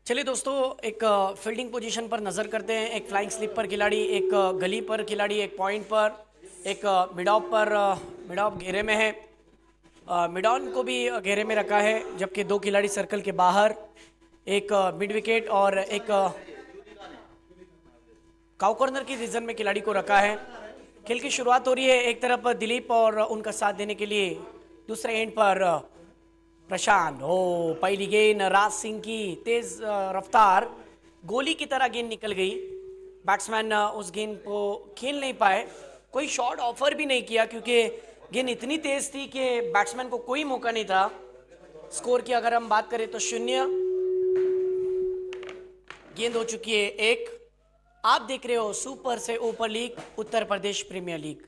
चलिए दोस्तों, एक फील्डिंग पोजीशन पर नज़र करते हैं। एक फ्लाइंग स्लिप पर खिलाड़ी, एक गली पर खिलाड़ी, एक पॉइंट पर, एक मिड ऑफ पर। मिड ऑफ घेरे में है, मिड ऑन को भी घेरे में रखा है, जबकि दो खिलाड़ी सर्कल के बाहर, एक मिड विकेट और एक काउ कॉर्नर की रीजन में खिलाड़ी को रखा है। खेल की शुरुआत हो रही है। एक तरफ दिलीप और उनका साथ देने के लिए दूसरे एंड पर प्रशांत। हो पहली गेंद राज सिंह की तेज रफ्तार गोली की तरह गेंद निकल गई। बैट्समैन उस गेंद को खेल नहीं पाए, कोई शॉट ऑफर भी नहीं किया क्योंकि गेंद इतनी तेज थी कि बैट्समैन को कोई मौका नहीं था। स्कोर की अगर हम बात करें तो 0। गेंद हो चुकी है 1। आप देख रहे हो सुपर से ऊपर league, Uttar Pradesh premiere league,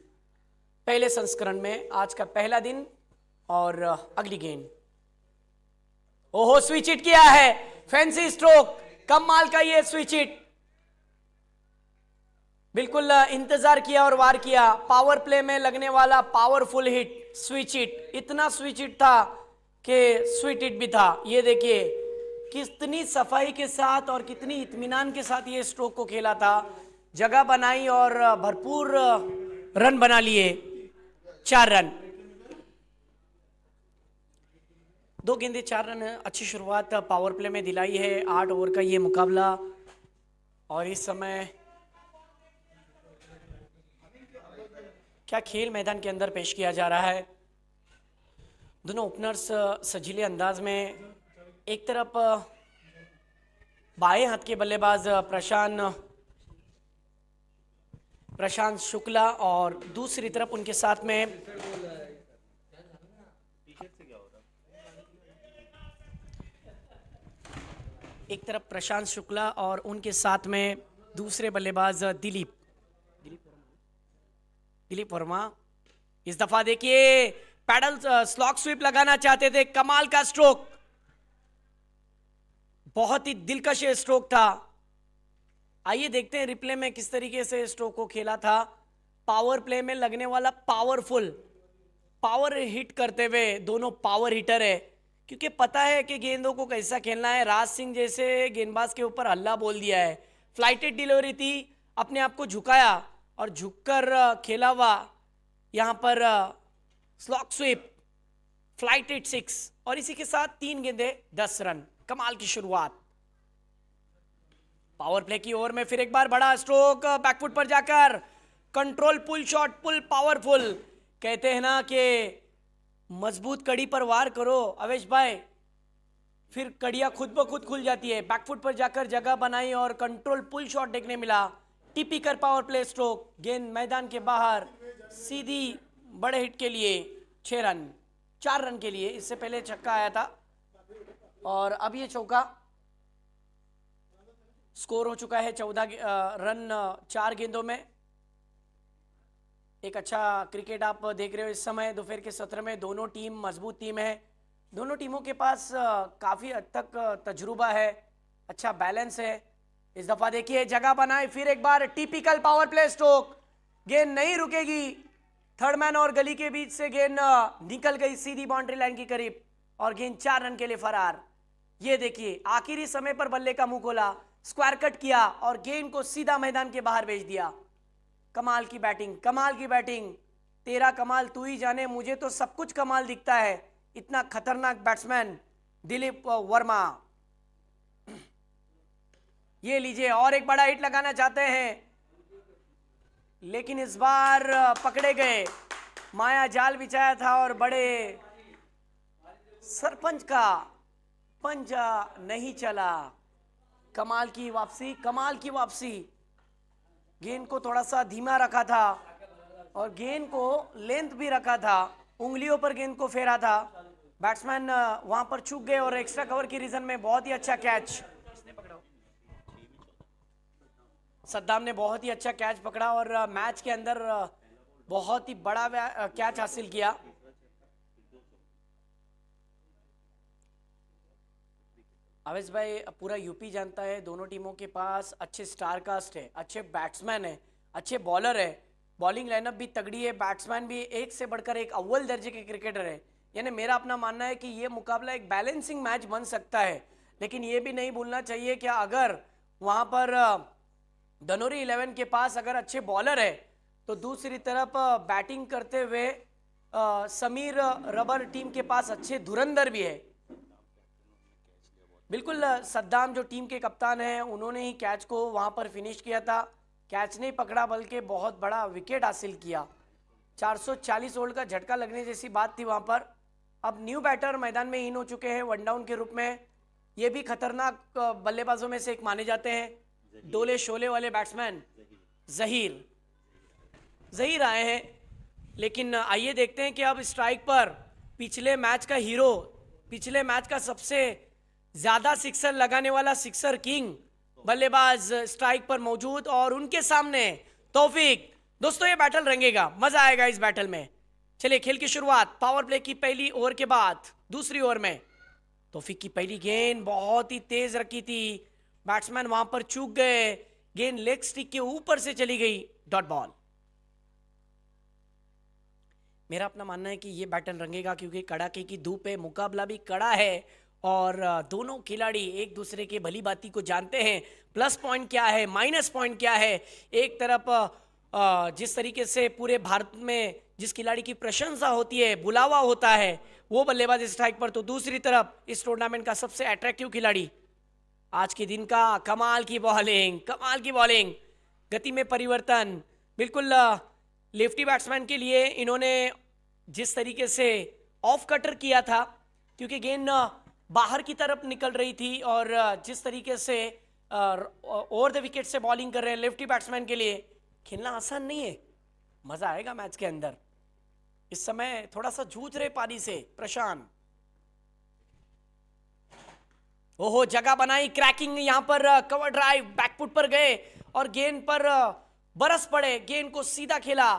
पहले संस्करण में आज का पहला दिन और अगली गेंद। ओहो, स्विच हिट किया है, फैंसी स्ट्रोक, कमाल का ये स्विच हिट। बिल्कुल इंतजार किया और वार किया। पावर प्ले में लगने वाला पावरफुल हिट, स्विच हिट। इतना स्विच हिट था कि स्वीट हिट भी था। ये देखिए कितनी सफाई के साथ और कितनी इत्मीनान के साथ ये स्ट्रोक को खेला था। जगह बनाई और भरपूर रन बना लिए, 4 रन। 2 गेंदे 4 रन, अच्छी शुरुआत पावर प्ले में दिलाई है। 8 ओवर का ये मुकाबला और इस समय क्या खेल मैदान के अंदर पेश किया जा रहा है। दोनों ओपनर्स सजीले अंदाज में, एक तरफ बाएं हाथ के बल्लेबाज प्रशांत शुक्ला और दूसरी तरफ उनके साथ में एक तरफ प्रशांत शुक्ला और उनके साथ में दूसरे बल्लेबाज दिलीप वर्मा। इस दफा देखिए पैडल स्लॉक स्वीप लगाना चाहते थे, कमाल का स्ट्रोक, बहुत ही दिलकश स्ट्रोक था। आइए देखते हैं रिप्ले में किस तरीके से स्ट्रोक को खेला था। पावर प्ले में लगने वाला पावरफुल, पावर हिट करते हुए, दोनों पावर हिटर है क्योंकि पता है कि गेंदों को कैसा खेलना है। राज सिंह जैसे गेंदबाज के ऊपर हल्ला बोल दिया है। फ्लाइटेड डिलीवरी थी, अपने आप को झुकाया और झुककर खेला हुआ यहां पर स्लॉक स्वीप, फ्लाइटेड 6 और इसी के साथ 3 गेंदे 10 रन। कमाल की शुरुआत। पावर प्ले की ओर में फिर एक बार बड़ा स्ट्रोक, बैकफुट पर जाकर कंट्रोल पुल शॉट, पुल पावरफुल। कहते हैं ना कि मजबूत कड़ी पर वार करो अवेश भाई, फिर कड़ियां खुद ब खुद खुल जाती है। बैकफुट पर जाकर जगह बनाई और कंट्रोल पुल शॉट देखने मिला। टिपिकल पावर प्ले स्ट्रोक, गेंद मैदान के बाहर, सीधी बड़े हिट के लिए 6 रन, 4 रन के लिए। इससे पहले छक्का आया था और अब ये चौका। स्कोर हो चुका है 14 रन 4 गेंदों में। एक अच्छा क्रिकेट आप देख रहे हो इस समय। दोपहर के सत्र में दोनों टीम मजबूत टीम है। दोनों टीमों के पास काफ़ी हद तक तजुर्बा है, अच्छा बैलेंस है। इस दफ़ा देखिए जगह बनाए, फिर एक बार टिपिकल पावर प्ले स्ट्रोक, गेंद नहीं रुकेगी। थर्ड मैन और गली के बीच से गेंद निकल गई सीधी बाउंड्री लाइन के करीब और गेंद 4 रन के लिए फरार। ये देखिए आखिरी समय पर बल्ले का मुंह खोला, स्क्वायर कट किया और गेंद को सीधा मैदान के बाहर भेज दिया। कमाल की बैटिंग, कमाल की बैटिंग। तेरा कमाल तू ही जाने, मुझे तो सब कुछ कमाल दिखता है। इतना खतरनाक बैट्समैन दिलीप वर्मा। ये लीजिए और एक बड़ा हिट लगाना चाहते हैं लेकिन इस बार पकड़े गए। माया जाल बिछाया था और बड़े सरपंच का पंजा नहीं चला। कमाल की वापसी, कमाल की वापसी। गेंद को थोड़ा सा धीमा रखा था और गेंद को लेंथ भी रखा था, उंगलियों पर गेंद को फेरा था। बैट्समैन वहां पर चूक गए और एक्स्ट्रा कवर की रीजन में बहुत ही अच्छा कैच। सद्दाम ने बहुत ही अच्छा कैच पकड़ा और मैच के अंदर बहुत ही बड़ा कैच हासिल किया। अवेश भाई, पूरा यूपी जानता है दोनों टीमों के पास अच्छे स्टार कास्ट है, अच्छे बैट्समैन है, अच्छे बॉलर है, बॉलिंग लाइनअप भी तगड़ी है, बैट्समैन भी एक से बढ़कर एक अव्वल दर्जे के क्रिकेटर है। यानी मेरा अपना मानना है कि ये मुकाबला एक बैलेंसिंग मैच बन सकता है। लेकिन ये भी नहीं भूलना चाहिए कि अगर वहां पर धनोरी 11 के पास अगर अच्छे बॉलर है तो दूसरी तरफ बैटिंग करते हुए समीर रबर टीम के पास अच्छे धुरंधर भी है। बिल्कुल सद्दाम जो टीम के कप्तान हैं उन्होंने ही कैच को वहां पर फिनिश किया था। कैच नहीं पकड़ा बल्कि बहुत बड़ा विकेट हासिल किया। 440 ओवर का झटका लगने जैसी बात थी वहां पर। अब न्यू बैटर मैदान में इन हो चुके हैं वन डाउन के रूप में। ये भी खतरनाक बल्लेबाजों में से एक माने जाते हैं। डोले शोले वाले बैट्समैन जहीर जहीर आए हैं। लेकिन आइए देखते हैं कि अब स्ट्राइक पर पिछले मैच का हीरो, पिछले मैच का सबसे ज्यादा सिक्सर लगाने वाला सिक्सर किंग बल्लेबाज स्ट्राइक पर मौजूद और उनके सामने तौफीक। दोस्तों ये बैटल रंगेगा, मजा आएगा इस बैटल में। चलिए खेल की शुरुआत पावर प्ले की पहली ओवर के बाद दूसरी ओवर में तौफीक की पहली गेंद बहुत ही तेज रखी थी, बैट्समैन वहां पर चूक गए, गेंद लेग स्टिक के ऊपर से चली गई, डॉट बॉल। मेरा अपना मानना है कि ये बैटल रंगेगा क्योंकि कड़ाके की धूप है, मुकाबला भी कड़ा है और दोनों खिलाड़ी एक दूसरे के भली बाती को जानते हैं। प्लस पॉइंट क्या है, माइनस पॉइंट क्या है। एक तरफ जिस तरीके से पूरे भारत में जिस खिलाड़ी की प्रशंसा होती है, बुलावा होता है, वो बल्लेबाज स्ट्राइक पर, तो दूसरी तरफ इस टूर्नामेंट का सबसे अट्रैक्टिव खिलाड़ी आज के दिन का कमाल की बॉलिंग, गति में परिवर्तन। बिल्कुल लेफ्टी बैट्समैन के लिए इन्होंने जिस तरीके से ऑफ कटर किया था क्योंकि गेंद बाहर की तरफ निकल रही थी और जिस तरीके से ओवर द विकेट से बॉलिंग कर रहे हैं लेफ्टी बैट्समैन के लिए खेलना आसान नहीं है। मजा आएगा मैच के अंदर। इस समय थोड़ा सा जूझ रहे पानी से प्रशांत। ओहो जगह बनाई, क्रैकिंग यहां पर कवर ड्राइव, बैकफुट पर गए और गेंद पर बरस पड़े, गेंद को सीधा खेला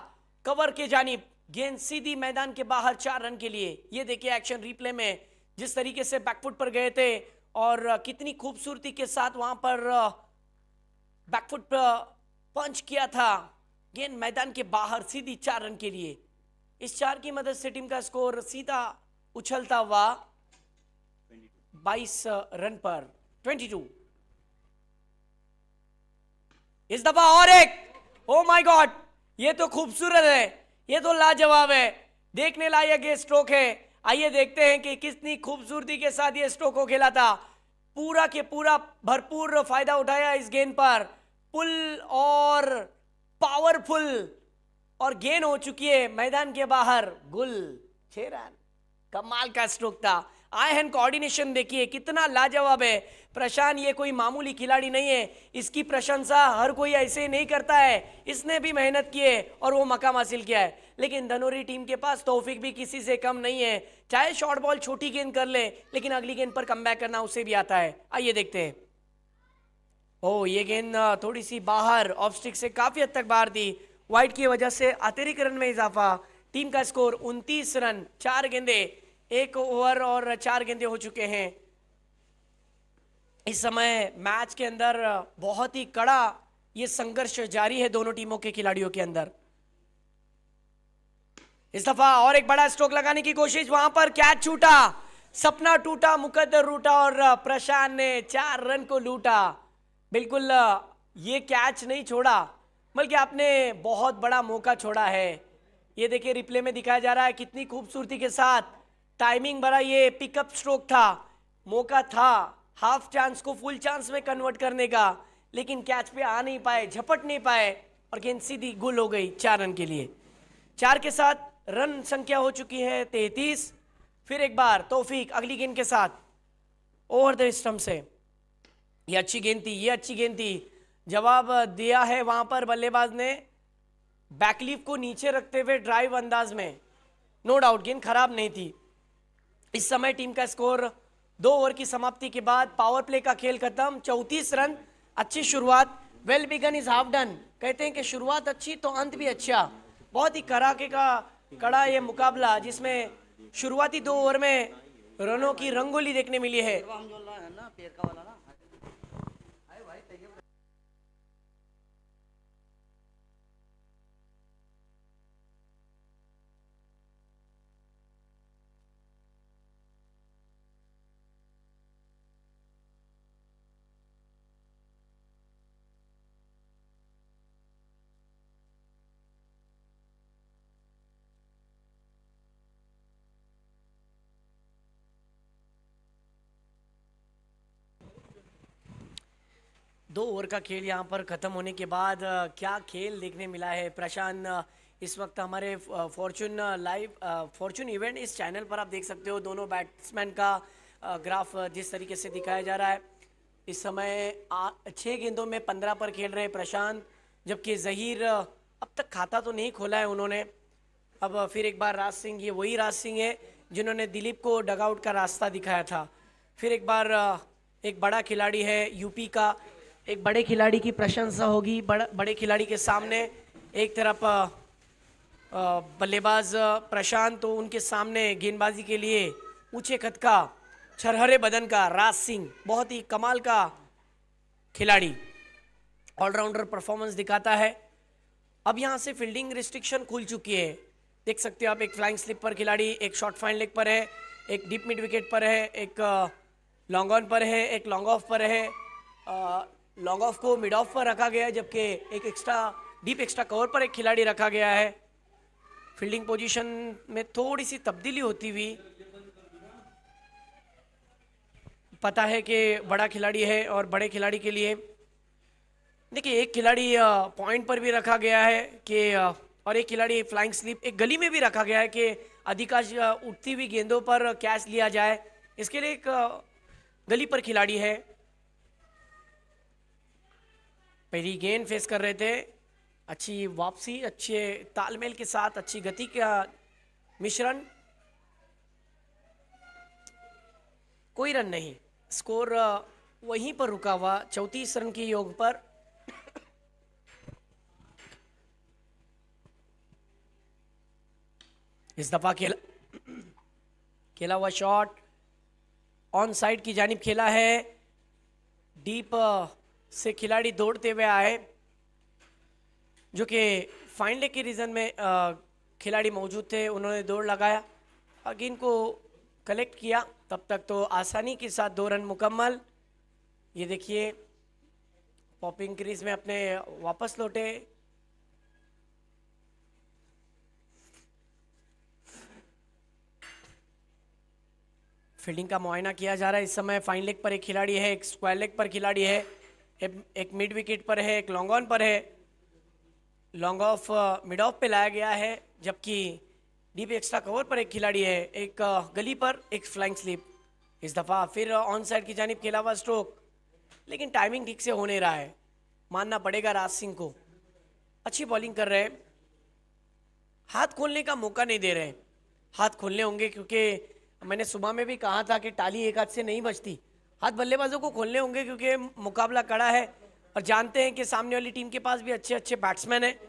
कवर के जानिब, गेंद सीधी मैदान के बाहर 4 रन के लिए। ये देखिए एक्शन रिप्ले में जिस तरीके से बैकफुट पर गए थे और कितनी खूबसूरती के साथ वहां पर बैकफुट पंच किया था, गेंद मैदान के बाहर सीधी 4 रन के लिए। इस 4 की मदद से टीम का स्कोर सीधा उछलता हुआ 22 रन पर 22। इस दफा और एक, ओ माय गॉड, ये तो खूबसूरत है, ये तो लाजवाब है, देखने लायक ये स्ट्रोक है। आइए देखते हैं कि कितनी खूबसूरती के साथ ये स्ट्रोक को खेला था। पूरा के पूरा भरपूर फायदा उठाया इस गेंद पर, पुल और पावरफुल, और गेंद हो चुकी है मैदान के बाहर गुल। 6 रन, कमाल का स्ट्रोक था। आई हैंड कोऑर्डिनेशन देखिए कितना लाजवाब है। प्रशांत ये कोई मामूली खिलाड़ी नहीं है, इसकी प्रशंसा हर कोई ऐसे नहीं करता है। इसने भी मेहनत की है और वो मकाम हासिल किया है। लेकिन धनोरी टीम के पास तौफीक भी किसी से कम नहीं है, चाहे शॉर्ट बॉल छोटी गेंद कर ले लेकिन अगली गेंद पर कमबैक करना उसे भी आता है। आइए देखते हैं। ओ ये गेंद थोड़ी सी बाहर, ऑफ स्टिक से काफी हद तक बाहर थी, वाइड की वजह से अतिरिक्त रन में इजाफा। टीम का स्कोर 29 रन, 4 गेंदे, 1 ओवर और 4 गेंदे हो चुके हैं। इस समय मैच के अंदर बहुत ही कड़ा ये संघर्ष जारी है दोनों टीमों के खिलाड़ियों के अंदर। इस दफा और एक बड़ा स्ट्रोक लगाने की कोशिश, वहां पर कैच छूटा, सपना टूटा, मुकद्दर रूठा और प्रशांत ने 4 रन को लूटा। बिल्कुल ये कैच नहीं छोड़ा बल्कि आपने बहुत बड़ा मौका छोड़ा है। ये देखिए रिप्ले में दिखाया जा रहा है कितनी खूबसूरती के साथ टाइमिंग भरा ये पिकअप स्ट्रोक था। मौका था हाफ चांस को फुल चांस में कन्वर्ट करने का, लेकिन कैच पे आ नहीं पाए, झपट नहीं पाए और गेंद सीधी गुल हो गई 4 रन के लिए। 4 के साथ रन संख्या हो चुकी है 33। फिर एक बार तौफीक अगली गेंद के साथ ओवर द स्टंप से। ये अच्छी गेंद थी, ये अच्छी गेंद थी, जवाब दिया है वहां पर बल्लेबाज ने बैकलीफ को नीचे रखते हुए ड्राइव अंदाज में। नो डाउट गेंद खराब नहीं थी। इस समय टीम का स्कोर 2 ओवर की समाप्ति के बाद पावर प्ले का खेल खत्म, 34 रन। अच्छी शुरुआत, well begun is half done. कहते हैं कि शुरुआत अच्छी तो अंत भी अच्छा। बहुत ही कड़ाके का कड़ा ये मुकाबला जिसमें शुरुआती 2 ओवर में रनों की रंगोली देखने मिली है। 2 ओवर का खेल यहाँ पर ख़त्म होने के बाद क्या खेल देखने मिला है प्रशांत। इस वक्त हमारे फॉर्चून इवेंट इस चैनल पर आप देख सकते हो दोनों बैट्समैन का ग्राफ जिस तरीके से दिखाया जा रहा है। इस समय 6 गेंदों में 15 पर खेल रहे प्रशांत, जबकि जहीर अब तक खाता तो नहीं खोला है उन्होंने। अब फिर एक बार राज सिंह, ये वही राज सिंह है जिन्होंने दिलीप को डगआउट का रास्ता दिखाया था। फिर एक बार एक बड़ा खिलाड़ी है यूपी का, एक बड़े खिलाड़ी की प्रशंसा होगी बड़े खिलाड़ी के सामने। एक तरफ बल्लेबाज प्रशांत, तो उनके सामने गेंदबाजी के लिए ऊंचे कद का छरहरे बदन का राज सिंह, बहुत ही कमाल का खिलाड़ी, ऑलराउंडर परफॉर्मेंस दिखाता है। अब यहाँ से फील्डिंग रिस्ट्रिक्शन खुल चुकी है, देख सकते हो आप। एक फ्लाइंग स्लिप पर खिलाड़ी, एक शॉर्ट फाइन लेग पर है, एक डीप मिड विकेट पर है, एक लॉन्ग ऑन पर है, एक लॉन्ग ऑफ पर है। लॉन्ग ऑफ को मिड ऑफ पर रखा गया है, जबकि एक डीप एक्स्ट्रा कवर पर एक खिलाड़ी रखा गया है। फील्डिंग पोजीशन में थोड़ी सी तब्दीली होती हुई पता है कि बड़ा खिलाड़ी है, और बड़े खिलाड़ी के लिए देखिए एक खिलाड़ी पॉइंट पर भी रखा गया है कि और एक खिलाड़ी फ्लाइंग स्लिप एक गली में भी रखा गया है कि अधिकांश उठती हुई गेंदों पर कैच लिया जाए। इसके लिए एक गली पर खिलाड़ी है। पहली गेंद फेस कर रहे थे, अच्छी वापसी, अच्छे तालमेल के साथ, अच्छी गति का मिश्रण। कोई रन नहीं, स्कोर वहीं पर रुका हुआ 34 रन की योग पर। इस दफा खेला हुआ शॉट ऑन साइड की जानिब खेला है। डीप से खिलाड़ी दौड़ते हुए आए, जो कि फाइन लेग के रीजन में खिलाड़ी मौजूद थे, उन्होंने दौड़ लगाया और गेंद को कलेक्ट किया। तब तक तो आसानी के साथ 2 रन मुकम्मल। ये देखिए पॉपिंग क्रीज में अपने वापस लौटे। फील्डिंग का मुआयना किया जा रहा है इस समय। फाइन लेग पर एक खिलाड़ी है, एक स्क्वायर लेग पर खिलाड़ी है, एक मिड विकेट पर है, एक लॉन्ग ऑन पर है। लॉन्ग ऑफ मिड ऑफ पे लाया गया है, जबकि डीप एक्स्ट्रा कवर पर एक खिलाड़ी है, एक गली पर, एक फ्लाइंग स्लिप। इस दफ़ा फिर ऑन साइड की जानिब खेला हुआ स्ट्रोक, लेकिन टाइमिंग ठीक से हो नहीं रहा है, मानना पड़ेगा राज सिंह को। अच्छी बॉलिंग कर रहे हैं, हाथ खोलने का मौका नहीं दे रहे। हाथ खोलने होंगे, क्योंकि मैंने सुबह में भी कहा था कि टाली एक हाथ से नहीं बचती। हाथ बल्लेबाजों को खोलने होंगे, क्योंकि मुकाबला कड़ा है और जानते हैं कि सामने वाली टीम के पास भी अच्छे अच्छे बैट्समैन हैं।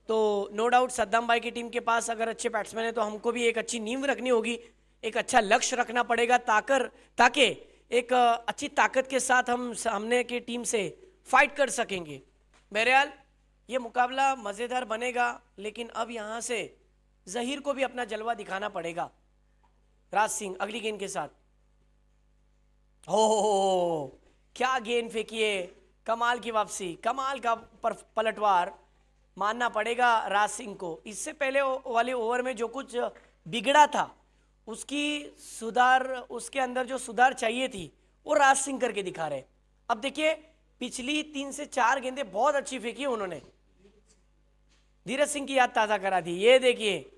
तो नो डाउट सद्दाम भाई की टीम के पास अगर अच्छे बैट्समैन हैं तो हमको भी एक अच्छी नींव रखनी होगी, एक अच्छा लक्ष्य रखना पड़ेगा, ताकि एक अच्छी ताकत के साथ हम सामने की टीम से फाइट कर सकेंगे। बहरहाल ये मुकाबला मज़ेदार बनेगा, लेकिन अब यहाँ से जहीर को भी अपना जलवा दिखाना पड़ेगा। राज सिंह अगली गेंद के साथ, हो क्या गेंद फेंकी है, कमाल की वापसी, कमाल का पलटवार, मानना पड़ेगा राज सिंह को। इससे पहले वाले ओवर में जो कुछ बिगड़ा था उसकी सुधार, उसके अंदर जो सुधार चाहिए थी वो राज सिंह करके दिखा रहे। अब देखिए पिछली 3 से 4 गेंदें बहुत अच्छी फेंकी उन्होंने, धीरज सिंह की याद ताज़ा करा दी। ये देखिए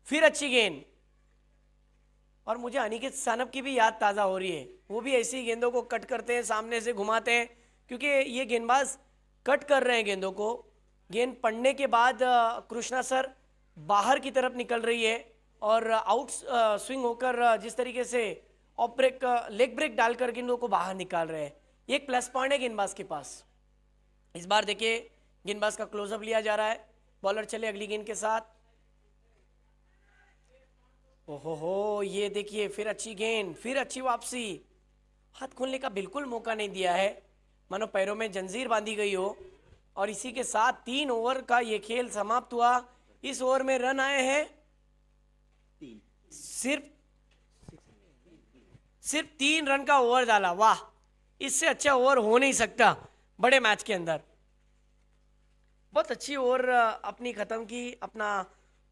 फिर अच्छी गेंद, और मुझे अनिकेत सानप की भी याद ताज़ा हो रही है, वो भी ऐसी गेंदों को कट करते हैं, सामने से घुमाते हैं, क्योंकि ये गेंदबाज कट कर रहे हैं गेंदों को। गेंद पड़ने के बाद कृष्णा सर बाहर की तरफ निकल रही है और आउट स्विंग होकर जिस तरीके से ऑफ ब्रेक, लेग ब्रेक डालकर गेंदों को बाहर निकाल रहे हैं, ये एक प्लस पॉइंट है गेंदबाज के पास। इस बार देखिए गेंदबाज का क्लोजअप लिया जा रहा है, बॉलर चले अगली गेंद के साथ। ओहो ये देखिए फिर अच्छी गेंद, फिर अच्छी वापसी, हाथ खोलने का बिल्कुल मौका नहीं दिया है, मानो पैरों में जंजीर बांधी गई हो। और इसी के साथ 3 ओवर का ये खेल समाप्त हुआ। इस ओवर में रन आए हैं सिर्फ 3 रन का ओवर डाला। वाह, इससे अच्छा ओवर हो नहीं सकता बड़े मैच के अंदर। बहुत अच्छी ओवर अपनी खत्म की, अपना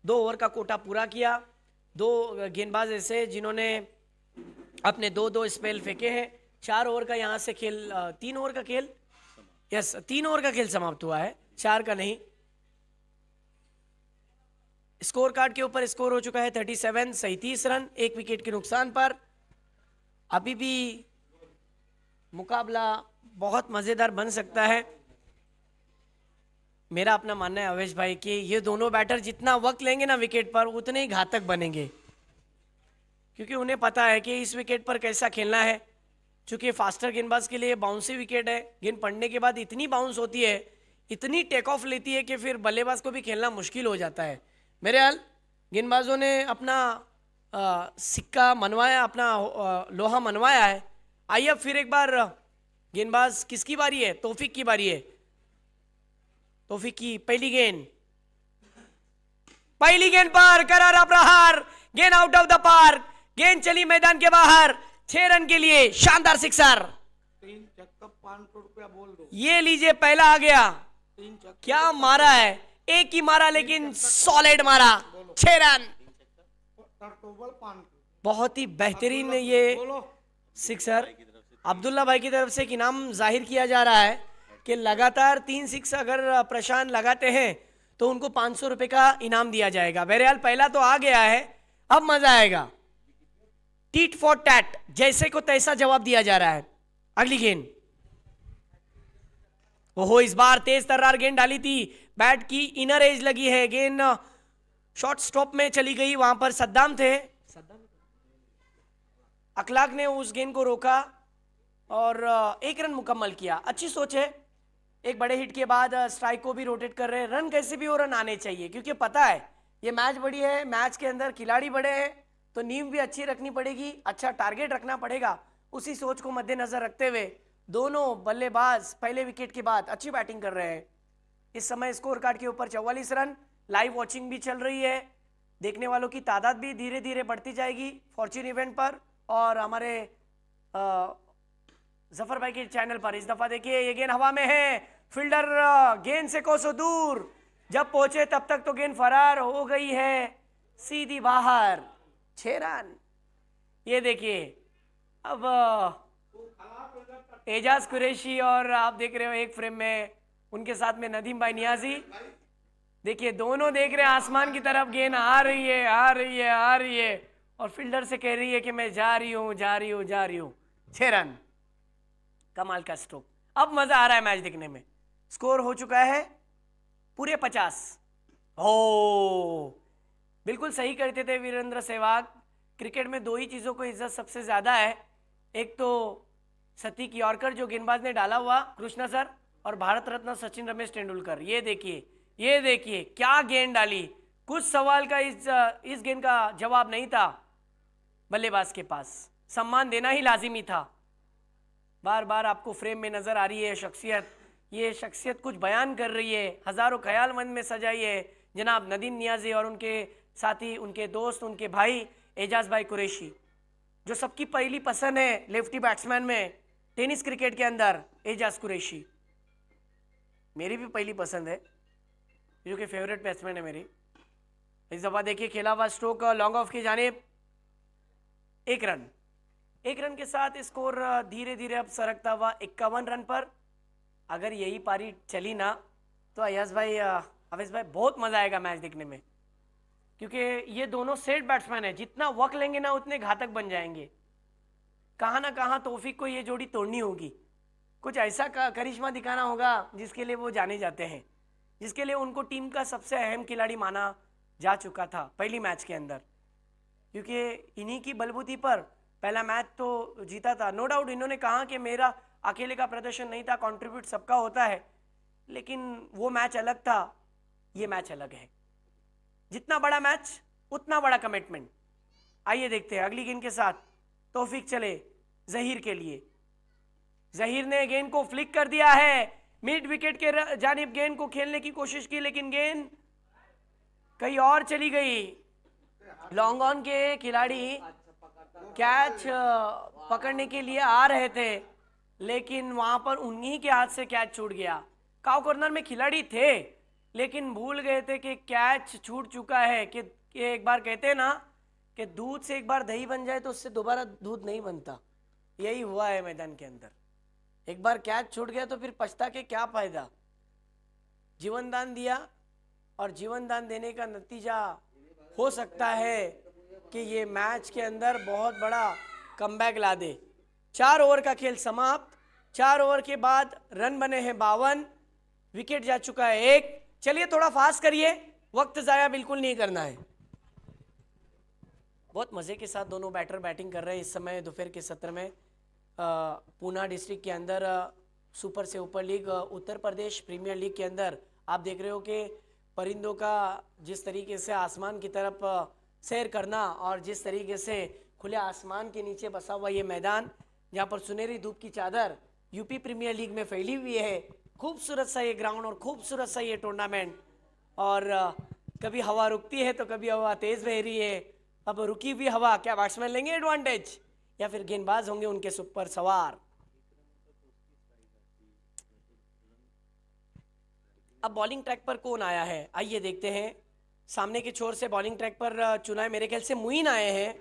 2 ओवर का कोटा पूरा किया। 2 गेंदबाज ऐसे जिन्होंने अपने 2-2 स्पेल फेंके हैं। 4 ओवर का यहाँ से खेल, 3 ओवर का खेल यस, 3 ओवर का खेल समाप्त हुआ है, 4 का नहीं। स्कोर कार्ड के ऊपर स्कोर हो चुका है 37, 37 रन, 1 विकेट के नुकसान पर। अभी भी मुकाबला बहुत मजेदार बन सकता है। मेरा अपना मानना है अवेश भाई कि ये दोनों बैटर जितना वक्त लेंगे ना विकेट पर उतने ही घातक बनेंगे, क्योंकि उन्हें पता है कि इस विकेट पर कैसा खेलना है। चूंकि फास्टर गेंदबाज के लिए बाउंसी विकेट है, गेंद पड़ने के बाद इतनी बाउंस होती है, इतनी टेक ऑफ लेती है कि फिर बल्लेबाज को भी खेलना मुश्किल हो जाता है। मेरे हाल गेंदबाजों ने अपना सिक्का मनवाया, अपना लोहा मनवाया है। आइए अब फिर एक बार गेंदबाज किसकी बारी है? तौफीक की बारी है। तौफीक की पहली गेंद, पहली गेंद पर करारा प्रहार, गेंद आउट ऑफ द पार्क, गेंद चली मैदान के बाहर। 6 रन के लिए शानदार सिक्सर। 3 छक्का 500 रुपया बोल दो। ये लीजिए, पहला आ गया। 3 छक्का क्या मारा है, एक ही मारा लेकिन सॉलिड मारा। 6 रन, बहुत ही बेहतरीन ये सिक्सर। अब्दुल्ला भाई की तरफ से एक इनाम जाहिर किया जा रहा है कि लगातार 3 सिक्स अगर प्रशांत लगाते हैं तो उनको 500 रुपए का इनाम दिया जाएगा। बहरहाल पहला तो आ गया है, अब मजा आएगा। टीट फॉर टैट, जैसे को तैसा जवाब दिया जा रहा है। अगली गेंद, ओहो, इस बार तेज तर्रार गेंद डाली थी, बैट की इनर एज लगी है, गेंद शॉर्ट स्टॉप में चली गई। वहां पर सद्दाम थे, अखलाक ने उस गेंद को रोका और 1 रन मुकम्मल किया। अच्छी सोच है, एक बड़े हिट के बाद स्ट्राइक को भी रोटेट कर रहे हैं। रन कैसे भी हो, रन आने चाहिए, क्योंकि पता है ये मैच बड़ी है, मैच के अंदर खिलाड़ी बड़े हैं, तो नींव भी अच्छी रखनी पड़ेगी, अच्छा टारगेट रखना पड़ेगा। उसी सोच को मद्देनजर रखते हुए दोनों बल्लेबाज पहले विकेट के बाद अच्छी बैटिंग कर रहे हैं। इस समय स्कोर कार्ड के ऊपर 44 रन। लाइव वॉचिंग भी चल रही है, देखने वालों की तादाद भी धीरे धीरे बढ़ती जाएगी फॉर्च्यून इवेंट पर और हमारे जफर भाई के चैनल पर। इस दफा देखिए ये गेंद हवा में है, फील्डर गेंद से कोसों दूर, जब पहुंचे तब तक तो गेंद फरार हो गई है सीधी बाहर। 6 रन। ये देखिए अब एजाज कुरैशी और आप देख रहे हो एक फ्रेम में उनके साथ में नदीम भाई नियाजी। देखिए दोनों देख रहे हैं आसमान की तरफ, गेंद आ रही है, आ रही है, आ रही है, और फील्डर से कह रही है कि मैं जा रही हूं, जा रही हूं, जा रही हूं। 6 रन, कमाल का स्ट्रोक। अब मजा आ रहा है मैच देखने में। स्कोर हो चुका है पूरे 50। हो, बिल्कुल सही करते थे वीरेंद्र सहवाग। क्रिकेट में 2 ही चीजों को इज्जत सबसे ज्यादा है, एक तो सतीक यॉर्कर जो गेंदबाज ने डाला हुआ कृष्णा सर, और भारत रत्न सचिन रमेश तेंदुलकर। ये देखिए, ये देखिए क्या गेंद डाली। कुछ सवाल का इस गेंद का जवाब नहीं था बल्लेबाज के पास, सम्मान देना ही लाजिमी था। बार बार आपको फ्रेम में नजर आ रही है शख्सियत, ये शख्सियत कुछ बयान कर रही है, हजारों ख्याल मन में सजाई है जनाब नदीम नियाजी और उनके साथी, उनके दोस्त, उनके भाई एजाज भाई कुरैशी, जो सबकी पहली पसंद है लेफ्टी बैट्समैन में टेनिस क्रिकेट के अंदर। एजाज कुरैशी मेरी भी पहली पसंद है, जो कि फेवरेट बैट्समैन है मेरी। इस दफा देखिए खेला हुआ स्ट्रोक लॉन्ग ऑफ की जानिब, 1 रन। 1 रन के साथ स्कोर धीरे धीरे अब सरकता हुआ 51 रन पर। अगर यही पारी चली ना तो अयाज भाई, अवेश भाई, बहुत मजा आएगा मैच देखने में, क्योंकि ये दोनों सेट बैट्समैन है, जितना वक्त लेंगे ना उतने घातक बन जाएंगे। कहाँ ना कहाँ तौफीक को ये जोड़ी तोड़नी होगी, कुछ ऐसा करिश्मा दिखाना होगा जिसके लिए वो जाने जाते हैं, जिसके लिए उनको टीम का सबसे अहम खिलाड़ी माना जा चुका था पहली मैच के अंदर, क्योंकि इन्हीं की बलबूती पर पहला मैच तो जीता था। नो डाउट इन्होंने कहा कि मेरा अकेले का प्रदर्शन नहीं था, कंट्रीब्यूट सबका होता है, लेकिन वो मैच अलग था, ये मैच अलग है। जितना बड़ा मैच उतना बड़ा कमिटमेंट। आइए देखते हैं अगली गेंद के साथ तौफीक चले जहीर के लिए। जहीर ने गेंद को फ्लिक कर दिया है, मिड विकेट के जानिब गेंद को खेलने की कोशिश की, लेकिन गेंद कहीं और चली गई। लॉन्ग ऑन के खिलाड़ी कैच पकड़ने के लिए आ रहे थे, लेकिन वहां पर उन्हीं के हाथ से कैच छूट गया। काउ कॉर्नर में खिलाड़ी थे, लेकिन भूल गए थे कि कैच छूट चुका है। कि एक बार कहते हैं ना कि दूध से एक बार दही बन जाए तो उससे दोबारा दूध नहीं बनता, यही हुआ है मैदान के अंदर। एक बार कैच छूट गया तो फिर पछता के क्या फायदा। जीवन दान दिया और जीवन दान देने का नतीजा हो सकता है कि ये मैच के अंदर बहुत बड़ा कमबैक ला दे। 4 ओवर का खेल समाप्त। 4 ओवर के बाद रन बने हैं 52, विकेट जा चुका है 1। चलिए थोड़ा फास्ट करिए, वक्त जाया बिल्कुल नहीं करना है। बहुत मजे के साथ दोनों बैटर बैटिंग कर रहे हैं इस समय दोपहर के सत्र में। पूना डिस्ट्रिक्ट के अंदर सुपर से ऊपर league, Uttar Pradesh premiere league के अंदर आप देख रहे हो कि परिंदों का जिस तरीके से आसमान की तरफ सैर करना और जिस तरीके से खुले आसमान के नीचे बसा हुआ ये मैदान जहाँ पर सुनहरी धूप की चादर यूपी प्रीमियर लीग में फैली हुई है। खूबसूरत सा ये ग्राउंड और खूबसूरत सा ये टूर्नामेंट। और कभी हवा रुकती है तो कभी हवा तेज बह रही है। अब रुकी हुई हवा, क्या बैट्समैन लेंगे एडवांटेज या फिर गेंदबाज होंगे उनके सुपर सवार। अब बॉलिंग ट्रैक पर कौन आया है, आइए देखते हैं। सामने के छोर से बॉलिंग ट्रैक पर चुना है, मेरे ख्याल से मुइन आए हैं।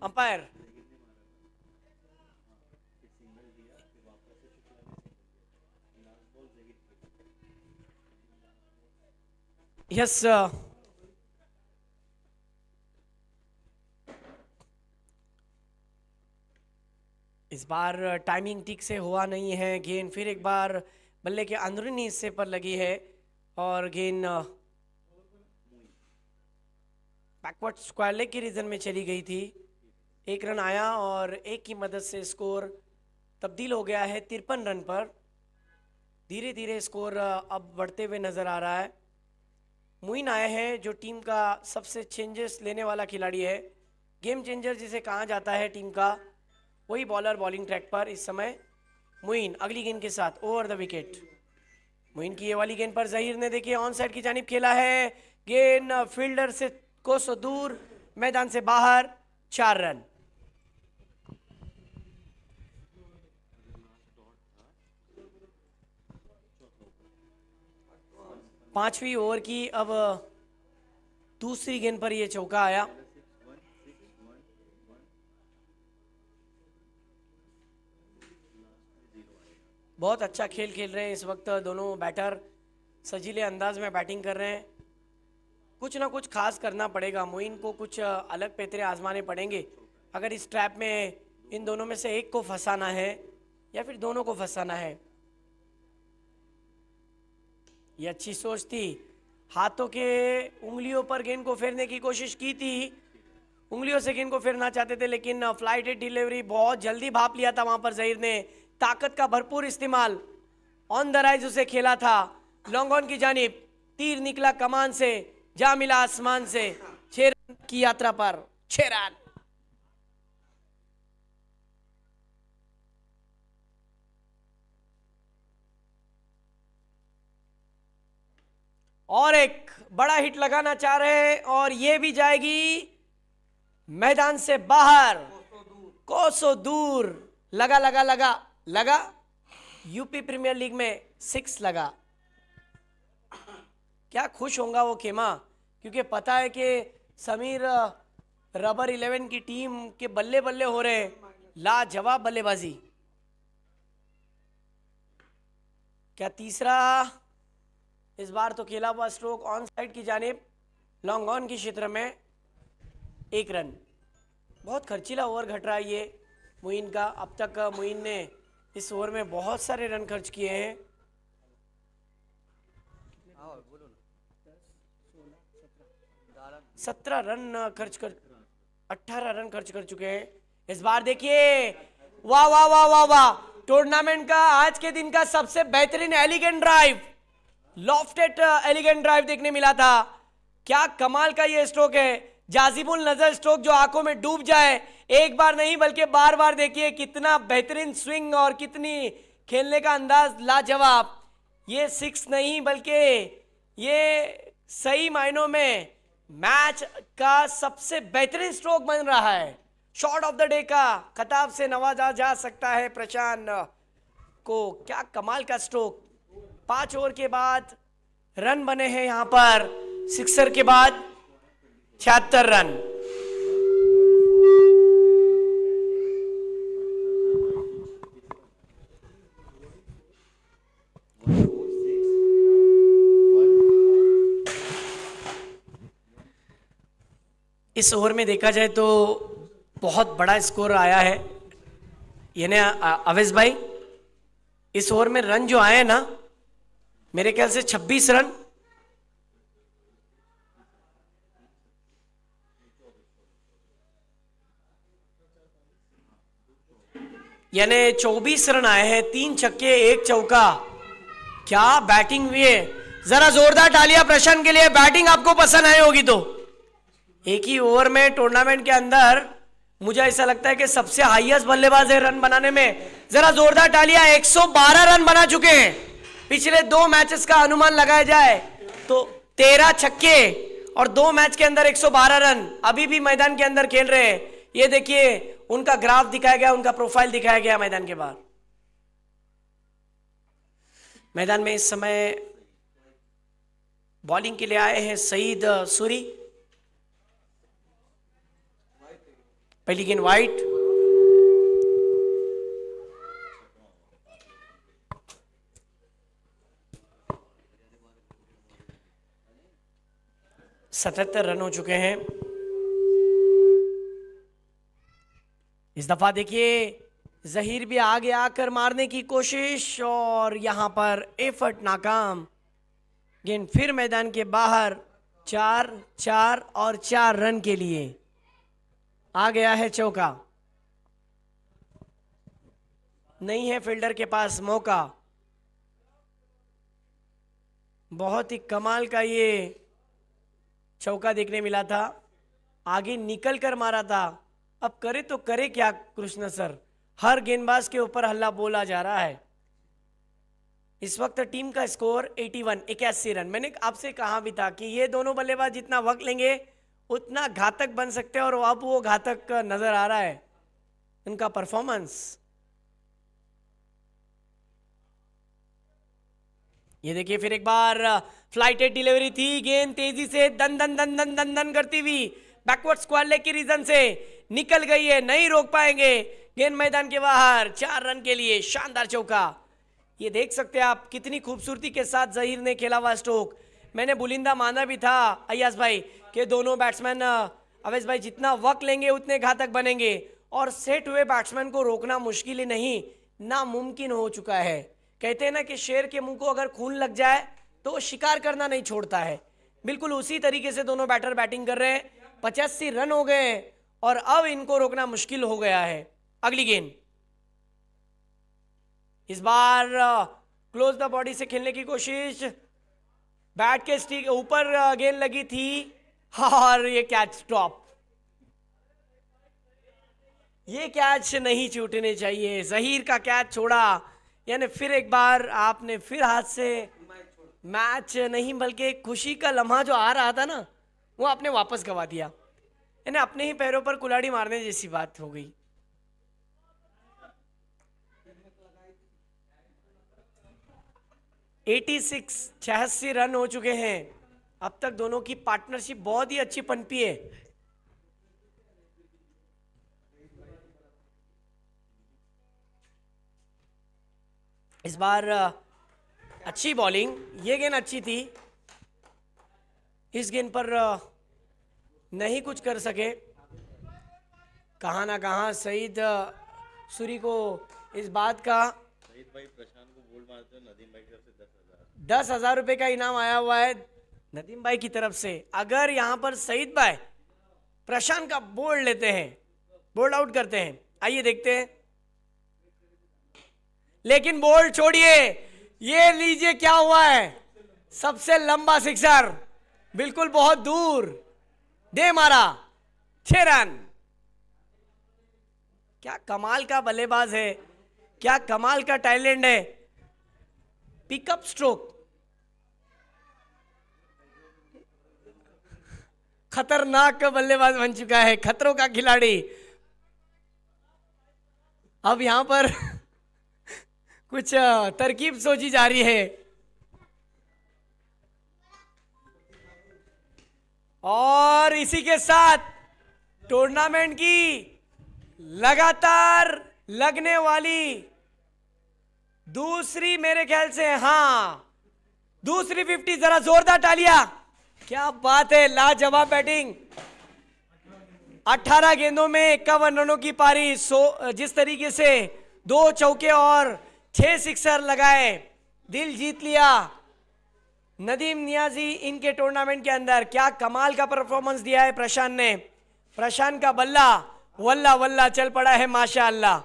अंपायर यस इस बार टाइमिंग ठीक से हुआ नहीं है। गेंद फिर एक बार बल्ले के अंदरूनी हिस्से पर लगी है और गेंद बैकवर्ड स्क्वायर लेग के रीजन में चली गई थी। 1 रन आया और 1 की मदद से स्कोर तब्दील हो गया है 53 रन पर। धीरे धीरे स्कोर अब बढ़ते हुए नजर आ रहा है। मुइन आए हैं जो टीम का सबसे चेंजेस लेने वाला खिलाड़ी है, गेम चेंजर जिसे कहा जाता है टीम का, वही बॉलर बॉलिंग ट्रैक पर इस समय। मुइन अगली गेंद के साथ ओवर द विकेट। मुइन की ये वाली गेंद पर जहीर ने देखिए ऑन साइड की जानिब खेला है। गेंद फील्डर से कोसों दूर, मैदान से बाहर, 4 रन। पांचवी ओवर की अब दूसरी गेंद पर यह चौका आया। बहुत अच्छा खेल खेल रहे हैं इस वक्त दोनों बैटर, सजीले अंदाज में बैटिंग कर रहे हैं। कुछ ना कुछ खास करना पड़ेगा, मोइन को कुछ अलग पैतरे आजमाने पड़ेंगे अगर इस ट्रैप में इन दोनों में से एक को फंसाना है या फिर दोनों को फंसाना है। ये अच्छी सोच थी, हाथों के उंगलियों पर गेंद को फेरने की कोशिश की थी, उंगलियों से गेंद को फेरना चाहते थे लेकिन फ्लाइटेड डिलीवरी बहुत जल्दी भाप लिया था वहां पर जहीर ने। ताकत का भरपूर इस्तेमाल, ऑन द राइज उसे खेला था, लॉन्ग ऑन की जानिब, तीर निकला कमान से, जा मिला आसमान से। 6 रन की यात्रा पर 6 रन। और एक बड़ा हिट लगाना चाह रहे हैं और ये भी जाएगी मैदान से बाहर, कोसों दूर। लगा लगा लगा लगा, यूपी प्रीमियर लीग में 6 लगा। क्या खुश होगा वो खेमा, क्योंकि पता है कि समीर रबर 11 की टीम के बल्ले बल्ले हो रहे हैं, लाजवाब बल्लेबाजी। क्या तीसरा इस बार तो खेला हुआ स्ट्रोक ऑन साइड की जानिब, लॉन्ग ऑन के क्षेत्र में 1 रन। बहुत खर्चीला ओवर घट रहा है ये मुइन का। अब तक मुइन ने इस ओवर में बहुत सारे रन खर्च किए हैं। 17 रन खर्च कर 18 रन खर्च कर चुके हैं इस बार। देखिए वाह वाह वाह वाह वाह, टूर्नामेंट का आज के दिन का सबसे बेहतरीन elegant drive, lofted elegant drive देखने मिला था। क्या कमाल का ये स्ट्रोक है, जाजिबुल नजर स्ट्रोक जो आंखों में डूब जाए। एक बार नहीं बल्कि बार बार देखिए कितना बेहतरीन स्विंग और कितनी खेलने का अंदाज लाजवाब। ये 6 नहीं बल्कि ये सही मायनों में मैच का सबसे बेहतरीन स्ट्रोक बन रहा है। शॉट ऑफ द डे का खिताब से नवाजा जा सकता है प्रशांत को। क्या कमाल का स्ट्रोक। 5 ओवर के बाद रन बने हैं यहां पर, सिक्सर के बाद 76 रन। इस ओवर में देखा जाए तो बहुत बड़ा स्कोर आया है, यानी अवेश भाई इस ओवर में रन जो आए हैं ना, मेरे ख्याल से 26 रन। यानी 24 रन आए हैं, 3 छक्के 1 चौका। क्या बैटिंग हुई है, जरा जोरदार तालियां प्रशांत के लिए। बैटिंग आपको पसंद आई होगी तो एक ही ओवर में टूर्नामेंट के अंदर मुझे ऐसा लगता है कि सबसे हाईएस्ट बल्लेबाज है रन बनाने में। जरा जोरदार तालियां। 112 रन बना चुके हैं। पिछले 2 मैचेस का अनुमान लगाया जाए तो 13 छक्के और 2 मैच के अंदर 112 रन अभी भी मैदान के अंदर खेल रहे हैं। ये देखिए उनका ग्राफ दिखाया गया, उनका प्रोफाइल दिखाया गया मैदान के बाहर। मैदान में इस समय बॉलिंग के लिए आए हैं सईद सूरी। पहली गेंद वाइट। सतहत्तर रन हो चुके हैं। इस दफा देखिए जहीर भी आगे आकर मारने की कोशिश और यहां पर एफर्ट नाकाम। गेंद फिर मैदान के बाहर। 4 4 और 4 रन के लिए आ गया है चौका। नहीं है फील्डर के पास मौका। बहुत ही कमाल का ये चौका देखने मिला था, आगे निकल कर मारा था। अब करे तो करे क्या कृष्ण सर, हर गेंदबाज के ऊपर हल्ला बोला जा रहा है। इस वक्त टीम का स्कोर 81 रन। मैंने आपसे कहा भी था कि ये दोनों बल्लेबाज जितना वक्त लेंगे उतना घातक बन सकते हैं, और अब वो घातक नजर आ रहा है उनका परफॉर्मेंस। ये देखिए फिर एक बार फ्लाइटेड डिलीवरी थी। गेंद तेजी से दन दन दन दन दन दन करती हुई बैकवर्ड स्क्वायर लेग के रीजन से निकल गई है, नहीं रोक पाएंगे। गेंद मैदान के बाहर। 4 रन के लिए शानदार चौका। ये देख सकते हैं आप कितनी खूबसूरती के साथ जहीर ने खेला हुआ स्ट्रोक। मैंने बुलिंदा माना भी था अय्याज भाई कि दोनों बैट्समैन अवेश भाई जितना वक्त लेंगे उतने घातक बनेंगे, और सेट हुए बैट्समैन को रोकना मुश्किल ही नहीं नामुमकिन हो चुका है। कहते हैं ना कि शेर के मुंह को अगर खून लग जाए तो वो शिकार करना नहीं छोड़ता है। बिल्कुल उसी तरीके से दोनों बैटर बैटिंग कर रहे हैं। 85 रन हो गए और अब इनको रोकना मुश्किल हो गया है। अगली गेंद इस बार क्लोज द बॉडी से खेलने की कोशिश। बैट के स्टिक ऊपर गेंद लगी थी और ये कैच ड्रॉप। ये कैच नहीं छूटने चाहिए। जहीर का कैच छोड़ा, यानी फिर एक बार आपने फिर हाथ से मैच नहीं बल्कि खुशी का लम्हा जो आ रहा था ना वो आपने वापस गवा दिया। यानी अपने ही पैरों पर कुल्हाड़ी मारने जैसी बात हो गई। छियासी रन हो चुके हैं। अब तक दोनों की पार्टनरशिप बहुत ही अच्छी पनपी है। इस बार अच्छी बॉलिंग। ये गेंद अच्छी थी, इस गेंद पर नहीं कुछ कर सके। कहाँ ना कहाँ सईद सूरी को इस बात का सईद भाई प्रशांत को बोल मारते हो। नदीम भाई की तरफ से 10,000 रुपए का इनाम आया हुआ है नदीम भाई की तरफ से। अगर यहां पर सईद भाई प्रशांत का बोल्ड लेते हैं, बोल्ड आउट करते हैं, आइए देखते हैं। लेकिन बोल्ड छोड़िए, ये लीजिए क्या हुआ है। सबसे लंबा सिक्सर, बिल्कुल बहुत दूर दे मारा। 6 रन। क्या कमाल का बल्लेबाज है, क्या कमाल का टैलेंट है। पिकअप स्ट्रोक, खतरनाक बल्लेबाज बन चुका है, खतरों का खिलाड़ी। अब यहां पर कुछ तरकीब सोची जा रही है और इसी के साथ टूर्नामेंट की लगातार लगने वाली दूसरी, मेरे ख्याल से हाँ दूसरी 50, जरा जोरदार तालियां, क्या बात है, लाजवाब बैटिंग। 18 गेंदों में 51 रनों की पारी, जिस तरीके से 2 चौके और 6 सिक्सर लगाए, दिल जीत लिया नदीम नियाजी इनके टूर्नामेंट के अंदर। क्या कमाल का परफॉर्मेंस दिया है प्रशांत ने। प्रशांत का बल्ला वल्ला वल्ला चल पड़ा है माशाअल्लाह।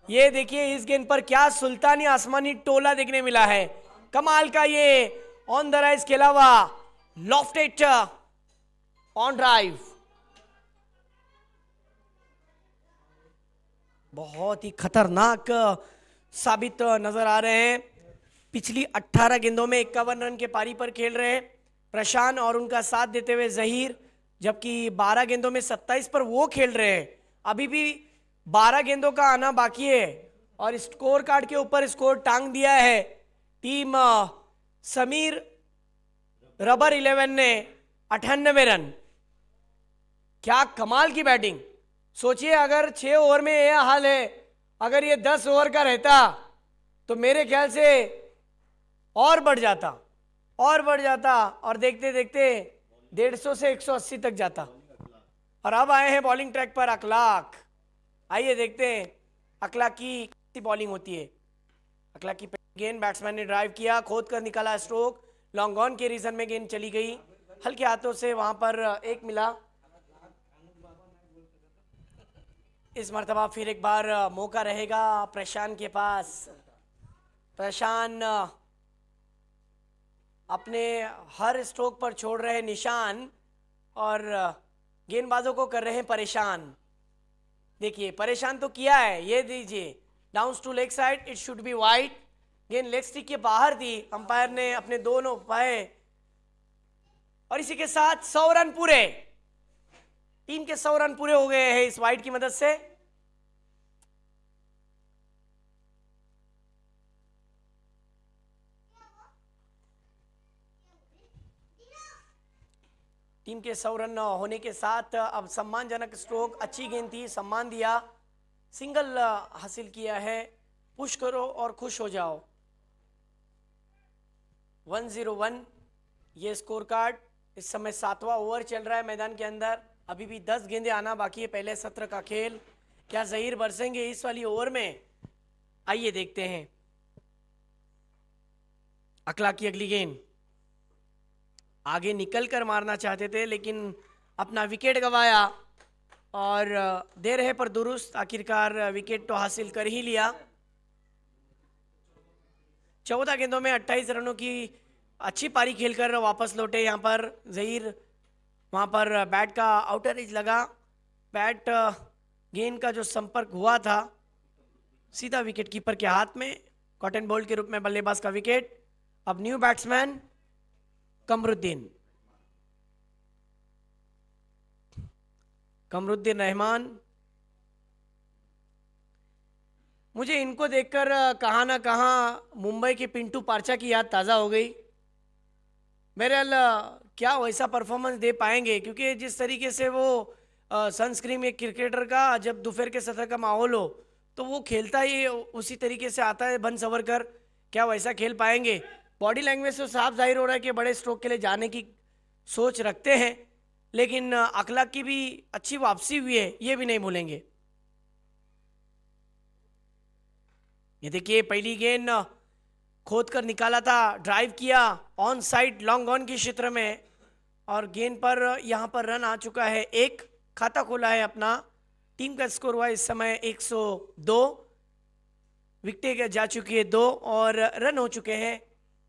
ये देखिए इस गेंद पर क्या सुल्तानी आसमानी टोला देखने मिला है, कमाल का ये ऑन द राइज के अलावा लॉफ्टेड ऑन ड्राइव, बहुत ही खतरनाक साबित नजर आ रहे हैं। पिछली 18 गेंदों में 51 रन के पारी पर खेल रहे हैं प्रशांत और उनका साथ देते हुए जहीर, जबकि 12 गेंदों में 27 पर वो खेल रहे हैं। अभी भी 12 गेंदों का आना बाकी है और स्कोर कार्ड के ऊपर स्कोर टांग दिया है टीम समीर रबर 11 ने 98 रन। क्या कमाल की बैटिंग। सोचिए अगर 6 ओवर में यह हाल है, अगर ये 10 ओवर का रहता तो मेरे ख्याल से और बढ़ जाता और देखते देखते 150 से 180 तक जाता। और अब आए हैं बॉलिंग ट्रैक पर अखलाक। आइए देखते हैं अखलाक की कैसी बॉलिंग होती है। अखलाक की गेंद बैट्समैन ने ड्राइव किया, खोद कर निकाला स्ट्रोक, लॉन्ग ऑन के रीजन में गेंद चली गई, हल्के हाथों से वहां पर एक मिला। इस मर्तबा फिर एक बार मौका रहेगा प्रशांत के पास। प्रशांत अपने हर स्ट्रोक पर छोड़ रहे निशान और गेंदबाजों को कर रहे हैं परेशान। देखिए परेशान तो किया है, ये दीजिए down to leg side, it should be wide. गेंद लेग स्टिक के बाहर थी, अंपायर ने अपने दोनों पाए और इसी के साथ 100 रन पूरे, टीम के 100 रन पूरे हो गए हैं इस वाइड की मदद से। टीम के 100 रन होने के साथ अब सम्मानजनक स्ट्रोक, अच्छी गेंद थी, सम्मान दिया, सिंगल हासिल किया है। पुश करो और खुश हो जाओ। 101 ये स्कोर कार्ड। इस समय 7वां ओवर चल रहा है मैदान के अंदर, अभी भी 10 गेंदें आना बाकी है पहले सत्र का खेल। क्या जहीर बरसेंगे इस वाली ओवर में, आइए देखते हैं। अखलाक की अगली गेंद, आगे निकल कर मारना चाहते थे लेकिन अपना विकेट गंवाया और दे रहे पर दुरुस्त, आखिरकार विकेट तो हासिल कर ही लिया। 14 गेंदों में 28 रनों की अच्छी पारी खेलकर वापस लौटे यहाँ पर जहीर। वहाँ पर बैट का आउटर एज लगा, बैट गेंद का जो संपर्क हुआ था सीधा विकेट कीपर के हाथ में, कॉटन बोल्ट के रूप में बल्लेबाज का विकेट। अब न्यू बैट्समैन कमरुद्दीन रहमान। मुझे इनको देखकर कहाँ ना कहाँ मुंबई के पिंटू पारचा की याद ताज़ा हो गई। बहरहाल क्या वैसा परफॉर्मेंस दे पाएंगे, क्योंकि जिस तरीके से वो सनस्क्रीन एक क्रिकेटर का जब दोपहर के सत्र का माहौल हो तो वो खेलता ही उसी तरीके से आता है बन सवर कर। क्या वैसा खेल पाएंगे? बॉडी लैंग्वेज से साफ जाहिर हो रहा है कि बड़े स्ट्रोक के लिए जाने की सोच रखते हैं, लेकिन अखलाक की भी अच्छी वापसी हुई है, ये भी नहीं भूलेंगे। ये देखिए पहली गेंद खोद कर निकाला था, ड्राइव किया ऑन साइड लॉन्ग ऑन के क्षेत्र में और गेंद पर यहाँ पर रन आ चुका है। एक खाता खोला है अपना, टीम का स्कोर हुआ इस समय 102, विकेटें जा चुकी है 2 और रन हो चुके हैं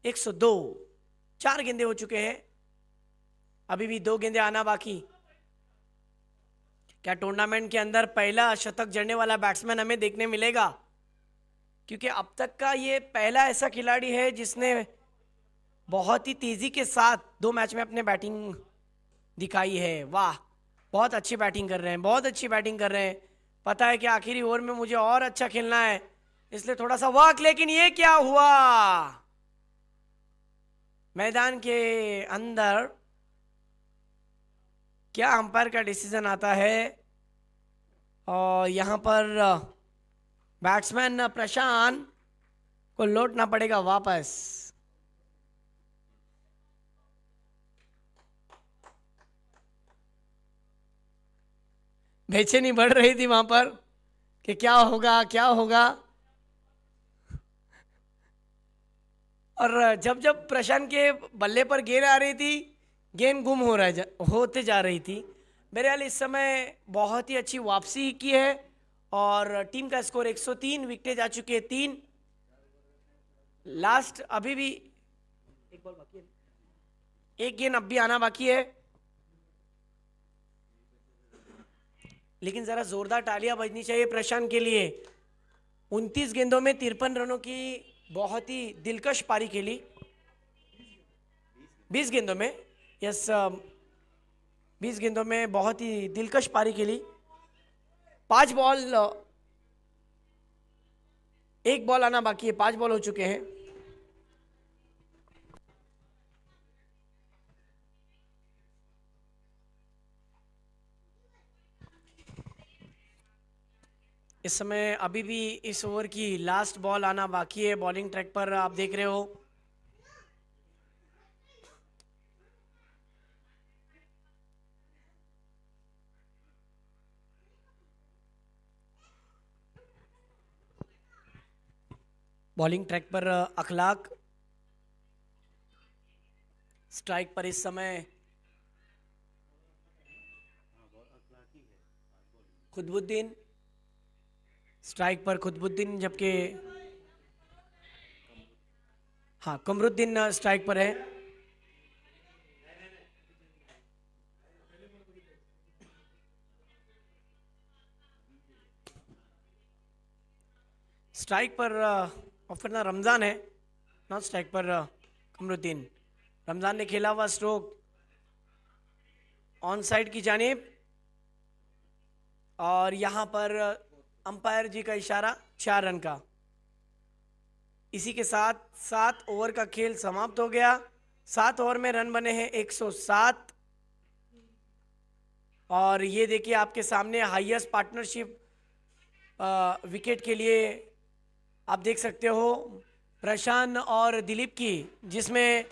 102। 4 गेंदे हो चुके हैं, अभी भी 2 गेंदे आना बाकी। क्या टूर्नामेंट के अंदर पहला शतक जड़ने वाला बैट्समैन हमें देखने मिलेगा? क्योंकि अब तक का ये पहला ऐसा खिलाड़ी है जिसने बहुत ही तेजी के साथ 2 मैच में अपने बैटिंग दिखाई है। वाह, बहुत अच्छी बैटिंग कर रहे हैं, बहुत अच्छी बैटिंग कर रहे हैं पता है कि आखिरी ओवर में मुझे और अच्छा खेलना है, इसलिए थोड़ा सा वर्क। लेकिन ये क्या हुआ, मैदान के अंदर क्या अंपायर का डिसीजन आता है। और यहाँ पर बैट्समैन प्रशांत को लौटना पड़ेगा वापस। बेचैनी बढ़ रही थी वहां पर कि क्या होगा क्या होगा। और जब जब प्रशांत के बल्ले पर गेंद आ रही थी, गेंद गुम होते जा रही थी। बहरहाल इस समय बहुत ही अच्छी वापसी की है और टीम का स्कोर 103, विकेटें जा चुकी है 3। लास्ट अभी भी एक बॉल बाकी है, एक गेंद अब भी आना बाकी है। लेकिन जरा जोरदार तालियां बजनी चाहिए प्रशांत के लिए। 29 गेंदों में 53 रनों की बहुत ही दिलकश पारी खेली। 20 गेंदों में, यस, 20 गेंदों में बहुत ही दिलकश पारी खेली। 5 बॉल, एक बॉल आना बाकी है, 5 बॉल हो चुके हैं। इस समय अभी भी इस ओवर की लास्ट बॉल आना बाकी है। बॉलिंग ट्रैक पर आप देख रहे हो बॉलिंग ट्रैक पर अखलाक, स्ट्राइक पर इस समय खुतबुद्दीन, स्ट्राइक पर खुतबुद्दीन, जबकि हाँ कमरुद्दीन स्ट्राइक पर है। स्ट्राइक पर ऑफ करना रमजान है, नॉट स्ट्राइक पर कमरुद्दीन। रमजान ने खेला हुआ स्ट्रोक ऑन साइड की जानिब और यहां पर अंपायर जी का इशारा 4 रन का। इसी के साथ 7 ओवर का खेल समाप्त हो गया। 7 ओवर में रन बने हैं 107। और ये देखिए आपके सामने हाईएस्ट पार्टनरशिप विकेट के लिए आप देख सकते हो प्रशांत और दिलीप की, जिसमें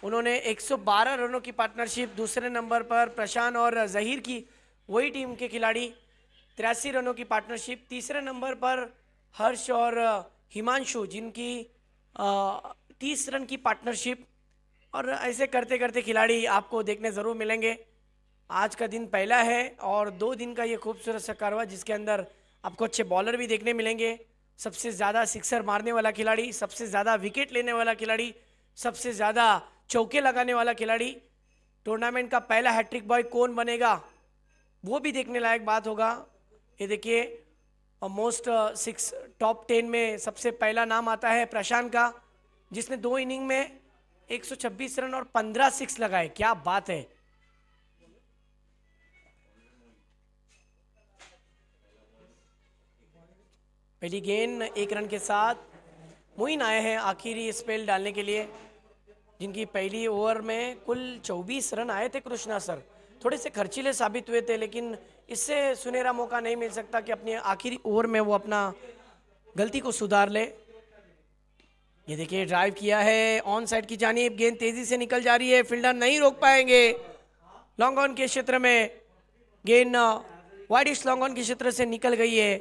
उन्होंने 112 रनों की पार्टनरशिप। दूसरे नंबर पर प्रशांत और जहीर की, वही टीम के खिलाड़ी, 83 रनों की पार्टनरशिप। तीसरे नंबर पर हर्ष और हिमांशु, जिनकी 30 रन की पार्टनरशिप। और ऐसे करते करते खिलाड़ी आपको देखने ज़रूर मिलेंगे। आज का दिन पहला है और 2 दिन का ये खूबसूरत सा कारवा, जिसके अंदर आपको अच्छे बॉलर भी देखने मिलेंगे। सबसे ज़्यादा सिक्सर मारने वाला खिलाड़ी, सबसे ज़्यादा विकेट लेने वाला खिलाड़ी, सबसे ज़्यादा चौके लगाने वाला खिलाड़ी। टूर्नामेंट का पहला हैट्रिक बॉय कौन बनेगा, वो भी देखने लायक बात होगा। ये देखिए मोस्ट 6 टॉप 10 में सबसे पहला नाम आता है प्रशांत का, जिसने 2 इनिंग में 126 रन और 15 सिक्स लगाए। क्या बात है। पहली गेंद 1 रन के साथ मोइन आए हैं आखिरी स्पेल डालने के लिए, जिनकी पहली ओवर में कुल 24 रन आए थे। कृष्णा सर थोड़े से खर्चीले साबित हुए थे, लेकिन इससे सुनहरा मौका नहीं मिल सकता कि अपने आखिरी ओवर में वो अपना गलती को सुधार ले। ये देखिए ड्राइव किया है ऑन साइड की जानिब, गेंद तेजी से निकल जा रही है, फील्डर नहीं रोक पाएंगे। लॉन्ग ऑन के क्षेत्र में गेंद वाइडिश लॉन्ग ऑन के क्षेत्र से निकल गई है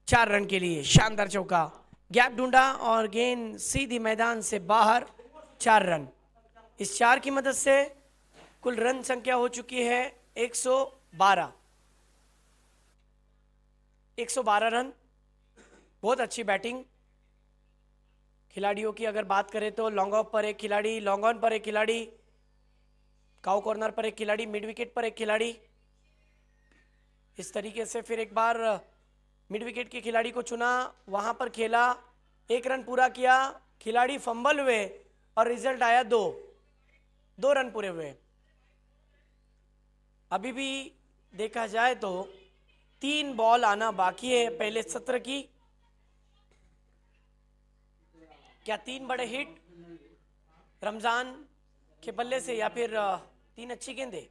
4 रन के लिए। शानदार चौका, गैप ढूंढा और गेंद सीधी मैदान से बाहर, 4 रन। इस 4 की मदद से कुल रन संख्या हो चुकी है 112 रन। बहुत अच्छी बैटिंग खिलाड़ियों की अगर बात करें तो लॉन्ग ऑफ पर एक खिलाड़ी, लॉन्ग ऑन पर एक खिलाड़ी, काउ कॉर्नर पर एक खिलाड़ी, मिड विकेट पर एक खिलाड़ी। इस तरीके से फिर एक बार मिड विकेट के खिलाड़ी को चुना, वहां पर खेला, 1 रन पूरा किया, खिलाड़ी फंबल हुए और रिजल्ट आया 2 रन पूरे हुए। अभी भी देखा जाए तो 3 बॉल आना बाकी है पहले सत्र की। क्या 3 बड़े हिट रमजान के बल्ले से या फिर 3 अच्छी गेंदें?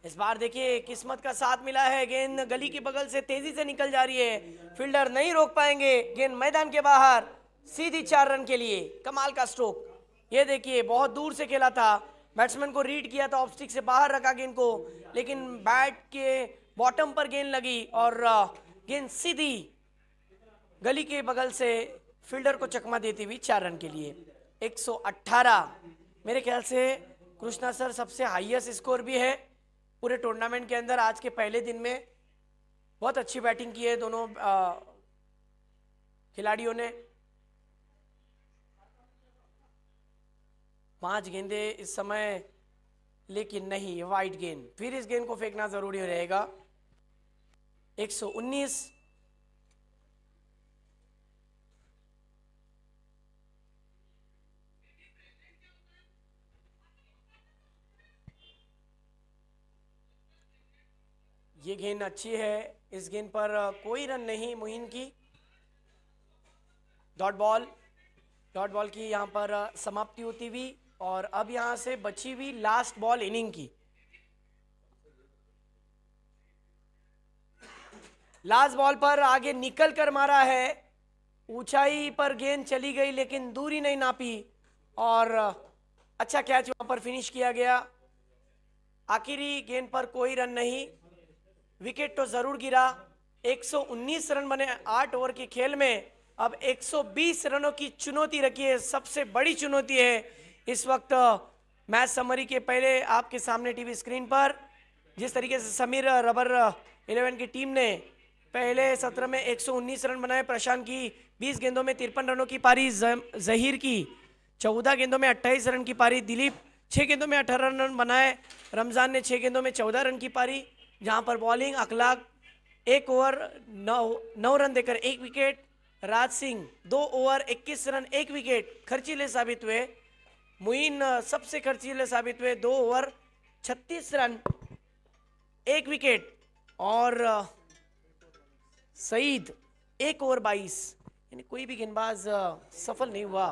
इस बार देखिए किस्मत का साथ मिला है, गेंद गली के बगल से तेजी से निकल जा रही है, फील्डर नहीं रोक पाएंगे, गेंद मैदान के बाहर, सीधी 4 रन के लिए। कमाल का स्ट्रोक, ये देखिए बहुत दूर से खेला था, बैट्समैन को रीड किया था, ऑफ स्टिक से बाहर रखा गेंद को, लेकिन बैट के बॉटम पर गेंद लगी और गेंद सीधी गली के बगल से फील्डर को चकमा देती हुई 4 रन के लिए। 118 मेरे ख्याल से कृष्णा सर सबसे हाईएस्ट स्कोर भी है पूरे टूर्नामेंट के अंदर। आज के पहले दिन में बहुत अच्छी बैटिंग की है दोनों खिलाड़ियों ने। 5 गेंदे इस समय, लेकिन नहीं, वाइड गेंद, फिर इस गेंद को फेंकना जरूरी रहेगा। 119 ये गेंद अच्छी है, इस गेंद पर कोई रन नहीं मोइन की। डॉट बॉल की यहाँ पर समाप्ति होती हुई, और अब यहाँ से बची हुई लास्ट बॉल इनिंग की। लास्ट बॉल पर आगे निकल कर मारा है, ऊंचाई पर गेंद चली गई लेकिन दूरी नहीं नापी, और अच्छा कैच वहां पर फिनिश किया गया। आखिरी गेंद पर कोई रन नहीं, विकेट तो जरूर गिरा। 119 रन बने 8 ओवर के खेल में, अब 120 रनों की चुनौती रखी है, सबसे बड़ी चुनौती है इस वक्त मैच समरी के पहले आपके सामने टीवी स्क्रीन पर। जिस तरीके से समीर रबर 11 की टीम ने पहले सत्र में 119 रन बनाए, प्रशांत की 20 गेंदों में 53 रनों की पारी, जहीर की 14 गेंदों में 28 रन की पारी, दिलीप 6 गेंदों में 18 रन बनाए, रमजान ने 6 गेंदों में 14 रन की पारी। जहां पर बॉलिंग अखलाक 1 ओवर 9 रन देकर 1 wicket, Raj Singh 2 over 21 run 1 wicket खर्चीले साबित हुए, मुइन सबसे खर्चीले साबित हुए 2 ओवर 36 रन 1 विकेट, और सईद 1 ओवर 22, यानी कोई भी गेंदबाज सफल नहीं हुआ।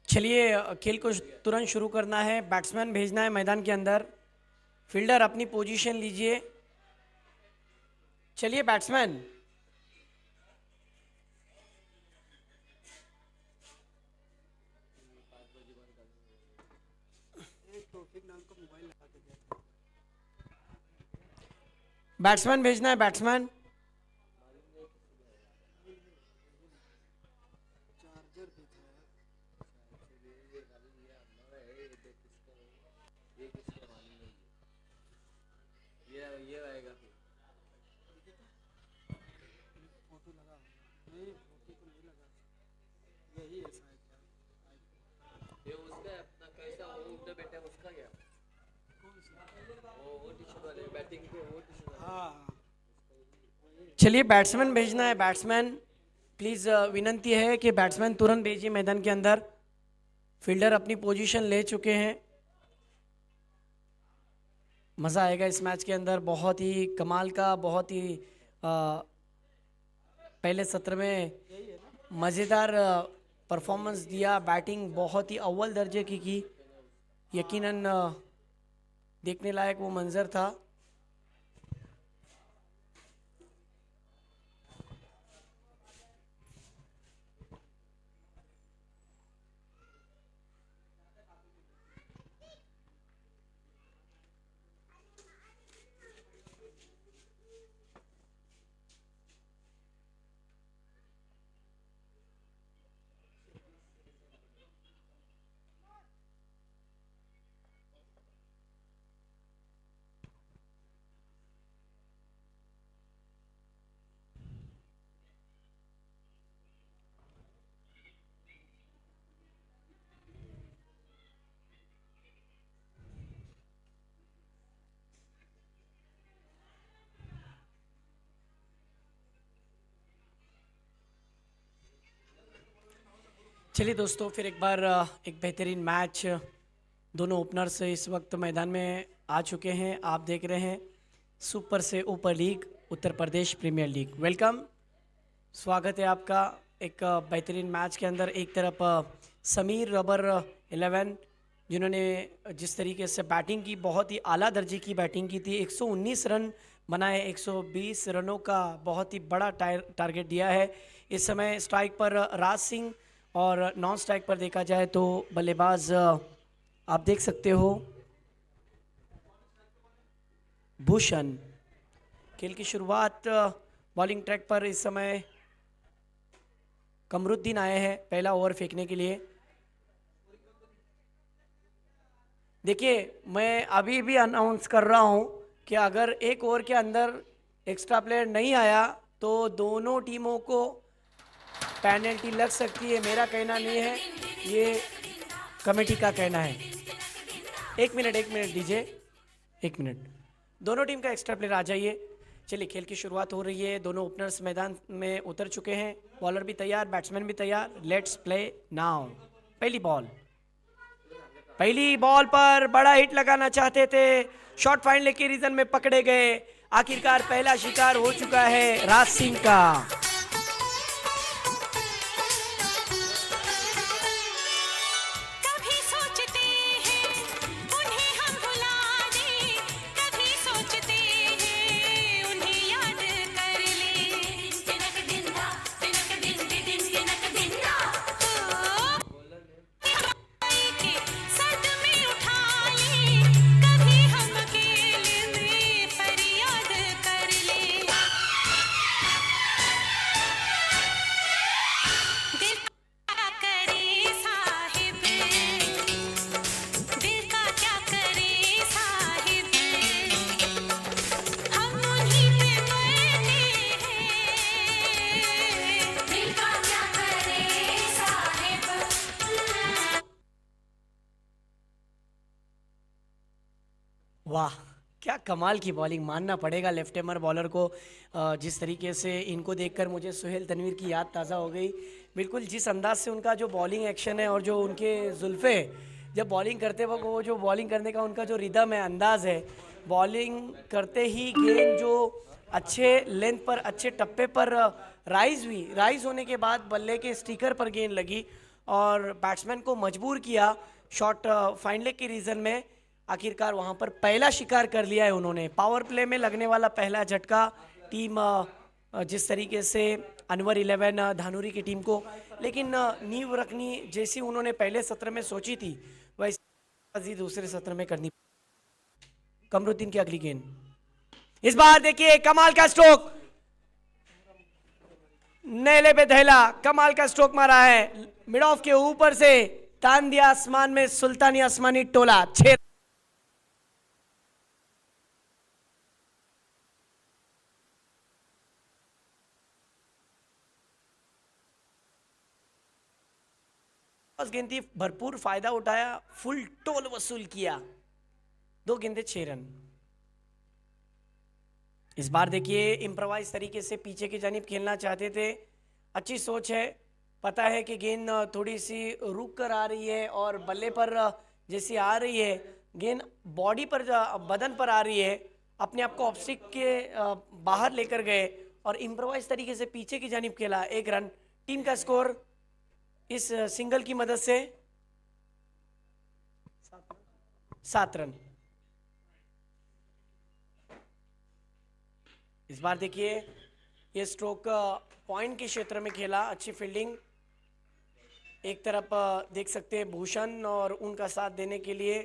चलिए खेल को तुरंत शुरू करना है। बैट्समैन भेजना है मैदान के अंदर। फील्डर अपनी पोजीशन लीजिए। चलिए बैट्समैन। बैट्समैन भेजना है, बैट्समैन। चलिए बैट्समैन भेजना है, बैट्समैन। प्लीज विनंती है कि बैट्समैन तुरंत भेजिए मैदान के अंदर। फील्डर अपनी पोजीशन ले चुके हैं। मज़ा आएगा इस मैच के अंदर। बहुत ही कमाल का, बहुत ही पहले सत्र में मज़ेदार परफॉर्मेंस दिया। बैटिंग बहुत ही अव्वल दर्जे की यकीनन देखने लायक वो मंजर था। चलिए दोस्तों, फिर एक बार एक बेहतरीन मैच। दोनों ओपनर्स इस वक्त मैदान में आ चुके हैं। आप देख रहे हैं सुपर से ऊपर league, Uttar Pradesh premiere league. Welcome, स्वागत है आपका एक बेहतरीन मैच के अंदर। एक तरफ समीर रबर 11 जिन्होंने जिस तरीके से बैटिंग की, बहुत ही आला दर्जे की बैटिंग की थी। 119 रन बनाए, 120 रनों का बहुत ही बड़ा टारगेट दिया है। इस समय स्ट्राइक पर राज सिंह और नॉन स्ट्राइक पर देखा जाए तो बल्लेबाज आप देख सकते हो भूषण। खेल की शुरुआत बॉलिंग ट्रैक पर इस समय कमरुद्दीन आए हैं पहला ओवर फेंकने के लिए। देखिए, मैं अभी भी अनाउंस कर रहा हूं कि अगर एक ओवर के अंदर एक्स्ट्रा प्लेयर नहीं आया तो दोनों टीमों को पेनल्टी लग सकती है। मेरा कहना नहीं है, ये कमेटी का कहना है। एक मिनट दीजिए, एक मिनट। दोनों टीम का एक्स्ट्रा प्लेयर आ जाइए। चलिए खेल की शुरुआत हो रही है। दोनों ओपनर्स मैदान में उतर चुके हैं। बॉलर भी तैयार, बैट्समैन भी तैयार। Let's play now. पहली बॉल पर बड़ा हिट लगाना चाहते थे, शॉर्ट फाइनल के रीजन में पकड़े गए। आखिरकार पहला शिकार हो चुका है राज सिंह का। वाह, क्या कमाल की बॉलिंग, मानना पड़ेगा लेफ्ट हैमर बॉलर को। जिस तरीके से इनको देखकर मुझे सुहेल तनवीर की याद ताज़ा हो गई। बिल्कुल जिस अंदाज से उनका जो बॉलिंग एक्शन है और जो उनके जुल्फ़े जब बॉलिंग करते वक्त, वो जो बॉलिंग करने का उनका जो रिदम है, अंदाज़ है, बॉलिंग करते ही गेंद जो अच्छे लेंथ पर, अच्छे टप्पे पर राइज़ होने के बाद बल्ले के स्टिकर पर गेंद लगी और बैट्समैन को मजबूर किया शॉट फाइन लेग के रीजन में। आखिरकार वहां पर पहला शिकार कर लिया है उन्होंने। पावर प्ले में लगने वाला पहला झटका टीम जिस तरीके से अनवर 11 धानुरी की टीम को, लेकिन नींव रखनी जैसी उन्होंने पहले सत्र में सोची थी वैसी दूसरे सत्र में करनी। कमरुद्दीन की अगली गेंद, इस बार देखिए कमाल का स्ट्रोक, नेले पे धैला, कमाल का स्ट्रोक मारा है मिड ऑफ के ऊपर से, तान दिया आसमान में सुल्तानी आसमानी टोला। 6 गेंद थी, भरपूर फायदा उठाया, फुल टोल वसूल किया, 2 गेंदे 6 रन। इस बार देखिए इम्प्रोवाइज तरीके से पीछे की जानिब खेलना चाहते थे, अच्छी सोच है, पता है कि गेंद थोड़ी सी रुक कर आ रही है और बल्ले पर जैसी आ रही है, गेंद बॉडी पर बदन पर आ रही है, अपने आप को ऑब्स्टिक के बाहर लेकर गए और इम्प्रोवाइज तरीके से पीछे की जानिब खेला। 1 रन। टीम का स्कोर इस सिंगल की मदद से 7 रन। इस बार देखिए ये स्ट्रोक पॉइंट के क्षेत्र में खेला, अच्छी फील्डिंग। एक तरफ देख सकते हैं भूषण और उनका साथ देने के लिए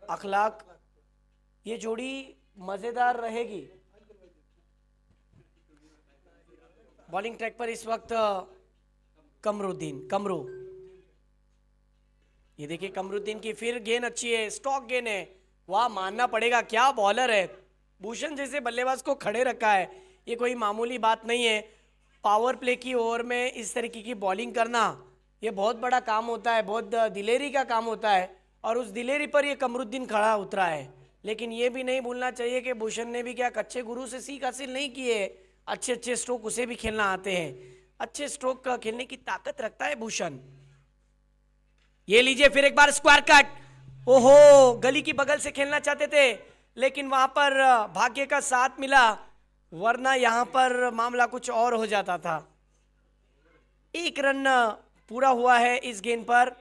अखलाक, ये जोड़ी मजेदार रहेगी। बॉलिंग ट्रैक पर इस वक्त कमरू, ये देखिए कमरुद्दीन की फिर गेंद अच्छी है, स्टॉक गेंद है, वाह मानना पड़ेगा क्या बॉलर है। भूषण जैसे बल्लेबाज को खड़े रखा है, ये कोई मामूली बात नहीं है। पावर प्ले की ओवर में इस तरीके की बॉलिंग करना ये बहुत बड़ा काम होता है, बहुत दिलेरी का काम होता है और उस दिलेरी पर ये कमरुद्दीन खड़ा उतरा है। लेकिन ये भी नहीं भूलना चाहिए कि भूषण ने भी क्या कच्चे गुरु से सीख हासिल नहीं की है, अच्छे स्ट्रोक उसे भी खेलना आते हैं, अच्छे स्ट्रोक खेलने की ताकत रखता है भूषण। ये लीजिए फिर एक बार स्क्वायर कट, ओहो गली की बगल से खेलना चाहते थे लेकिन वहां पर भाग्य का साथ मिला, वरना यहां पर मामला कुछ और हो जाता था। 1 रन पूरा हुआ है इस गेंद पर।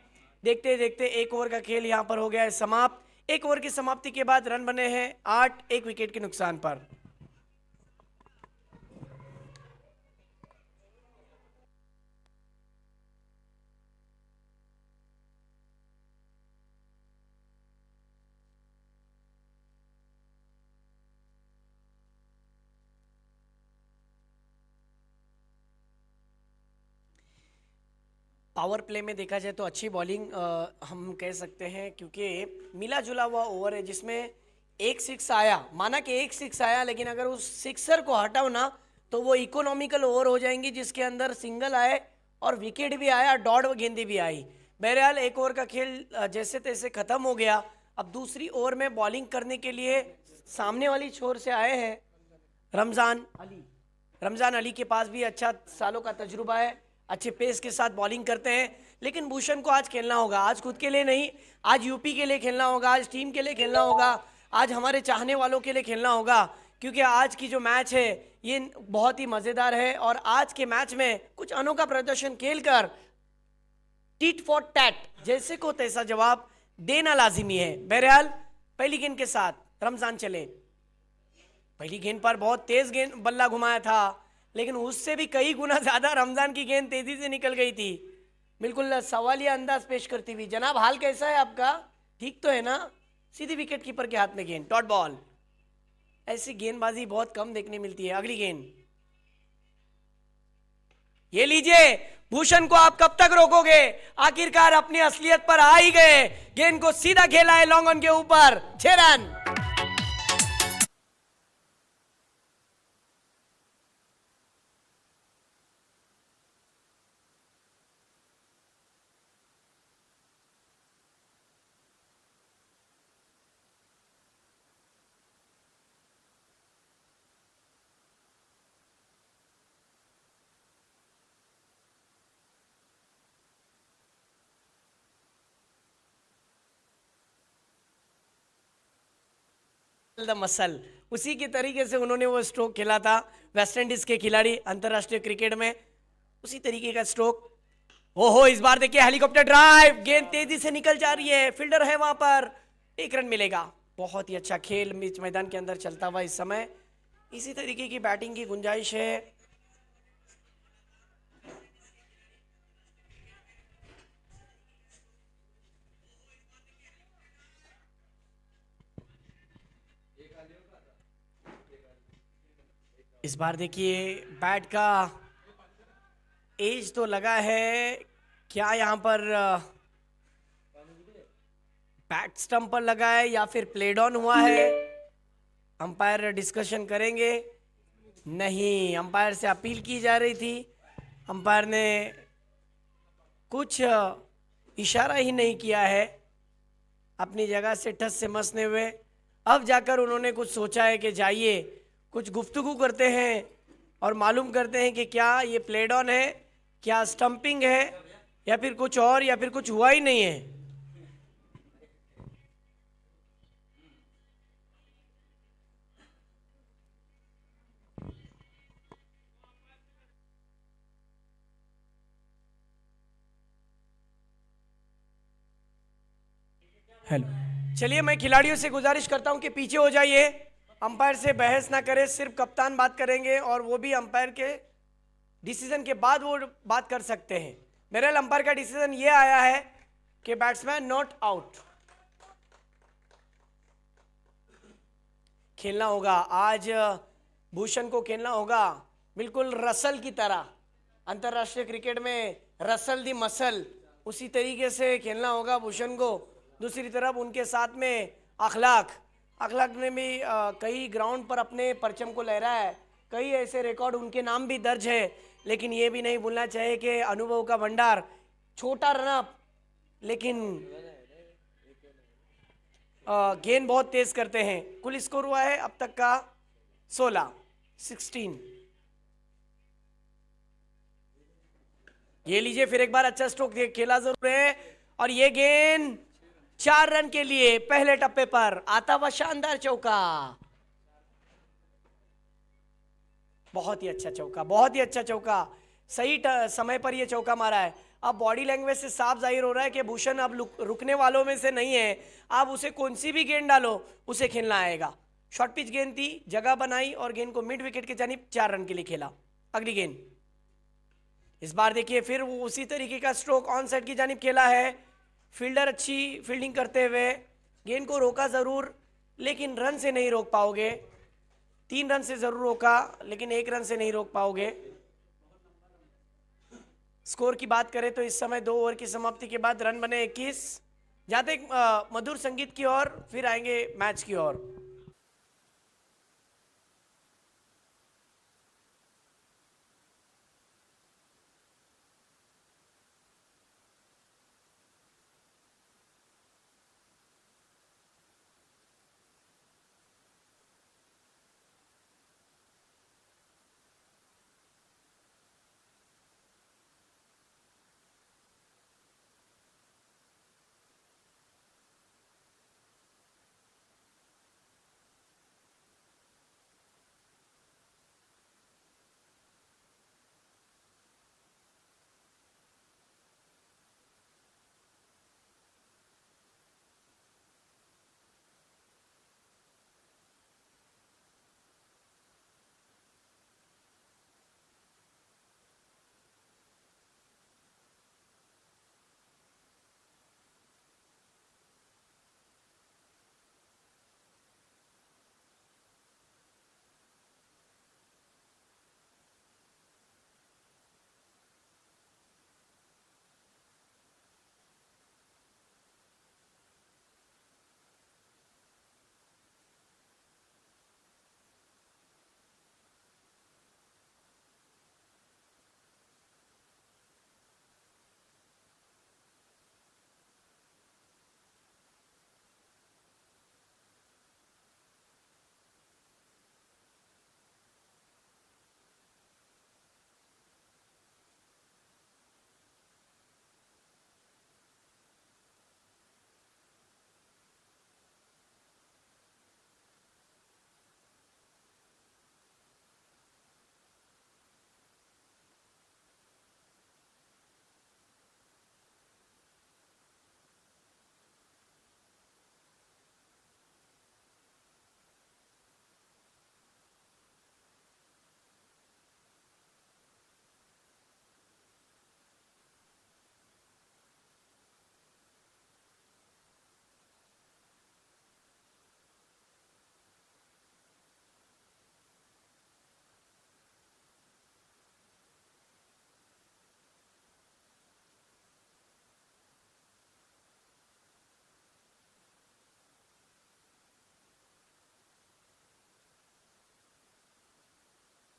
देखते देखते 1 ओवर का खेल यहां पर हो गया है समाप्त। 1 ओवर की समाप्ति के बाद रन बने हैं 8, 1 विकेट के नुकसान पर। पावर प्ले में देखा जाए तो अच्छी बॉलिंग हम कह सकते हैं, क्योंकि मिला जुला हुआ ओवर है जिसमें 1 6 आया, माना कि 1 6 आया, लेकिन अगर उस सिक्सर को हटाओ ना तो वो इकोनॉमिकल ओवर हो जाएंगी जिसके अंदर सिंगल आए और विकेट भी आया, डॉट गेंदें भी आई। बहरहाल 1 ओवर का खेल जैसे तैसे खत्म हो गया। अब दूसरी ओवर में बॉलिंग करने के लिए सामने वाली छोर से आए हैं रमजान अली के पास भी अच्छा सालों का तजुर्बा है, अच्छे पेस के साथ बॉलिंग करते हैं। लेकिन भूषण को आज खेलना होगा, आज खुद के लिए नहीं, आज यूपी के लिए खेलना होगा, आज टीम के लिए खेलना होगा, आज हमारे चाहने वालों के लिए खेलना होगा, क्योंकि आज की जो मैच है ये बहुत ही मज़ेदार है और आज के मैच में कुछ अनोखा प्रदर्शन खेलकर टिट फॉर टैट जैसे को तैसा जवाब देना लाजिमी है। बहरहाल पहली गेंद के साथ रमजान चले। पहली गेंद पर बहुत तेज गेंद बल्ला घुमाया था, लेकिन उससे भी कई गुना ज्यादा रमजान की गेंद तेजी से निकल गई थी, बिल्कुल सवालिया अंदाज पेश करती हुई। जनाब हाल कैसा है आपका, ठीक तो है ना? सीधी विकेट कीपर के हाथ में गेंद, डॉट बॉल। ऐसी गेंदबाजी बहुत कम देखने मिलती है। अगली गेंद, ये लीजिए, भूषण को आप कब तक रोकोगे? आखिरकार अपनी असलियत पर आ ही गए, गेंद को सीधा खेला है लॉन्ग ऑन के ऊपर, 6 रन। मसल उसी के तरीके से उन्होंने वो स्ट्रोक खेला था वेस्ट इंडीज के खिलाड़ी अंतरराष्ट्रीय क्रिकेट में, उसी तरीके का स्ट्रोक। ओहो, इस बार देखिए हेलीकॉप्टर ड्राइव, गेंद तेजी से निकल जा रही है, फील्डर है वहां पर, 1 रन मिलेगा। बहुत ही अच्छा खेल बीच मैदान के अंदर चलता हुआ इस समय, इसी तरीके की बैटिंग की गुंजाइश है। इस बार देखिए बैट का एज तो लगा है, क्या यहाँ पर बैट स्टंप पर लगा है या फिर प्लेड ऑन हुआ है, अंपायर डिस्कशन करेंगे। नहीं, अंपायर से अपील की जा रही थी, अंपायर ने कुछ इशारा ही नहीं किया है, अपनी जगह से ठस से मसने हुए। अब जाकर उन्होंने कुछ सोचा है कि जाइए कुछ गुफ्तगू करते हैं और मालूम करते हैं कि क्या ये प्लेड ऑन है, क्या स्टंपिंग है, या फिर कुछ और, या फिर कुछ हुआ ही नहीं है। हेलो, चलिए मैं खिलाड़ियों से गुजारिश करता हूं कि पीछे हो जाइए, अंपायर से बहस ना करें, सिर्फ कप्तान बात करेंगे और वो भी अंपायर के डिसीजन के बाद वो बात कर सकते हैं। मेरे अंपायर का डिसीजन ये आया है कि बैट्समैन नॉट आउट, खेलना होगा आज, भूषण को खेलना होगा बिल्कुल रसल की तरह, अंतरराष्ट्रीय क्रिकेट में रसल दी मसल, उसी तरीके से खेलना होगा भूषण को। दूसरी तरफ उनके साथ में अखलाक ने भी कई ग्राउंड पर अपने परचम को लहराया है, कई ऐसे रिकॉर्ड उनके नाम भी दर्ज है, लेकिन ये भी नहीं भूलना चाहिए कि अनुभव का भंडार, छोटा रनअप लेकिन गेंद बहुत तेज करते हैं। कुल स्कोर हुआ है अब तक का 16। ये लीजिए फिर एक बार अच्छा स्ट्रोक खेला जरूर है, और ये गेंद 4 रन के लिए पहले टप्पे पर आता हुआ शानदार चौका, बहुत ही अच्छा चौका, बहुत ही अच्छा चौका, सही समय पर ये चौका मारा है। अब बॉडी लैंग्वेज से साफ जाहिर हो रहा है कि भूषण अब रुकने वालों में से नहीं है, आप उसे कौन सी भी गेंद डालो उसे खेलना आएगा। शॉर्ट पिच गेंद थी, जगह बनाई और गेंद को मिड विकेट के जानिब 4 रन के लिए खेला। अगली गेंद, इस बार देखिए फिर वो उसी तरीके का स्ट्रोक ऑन साइड की जानिब खेला है, फील्डर अच्छी फील्डिंग करते हुए गेंद को रोका जरूर, लेकिन रन से नहीं रोक पाओगे। 3 रन से जरूर रोका, लेकिन 1 रन से नहीं रोक पाओगे। स्कोर की बात करें तो इस समय 2 ओवर की समाप्ति के बाद रन बने 21। जाते मधुर संगीत की ओर, फिर आएंगे मैच की ओर।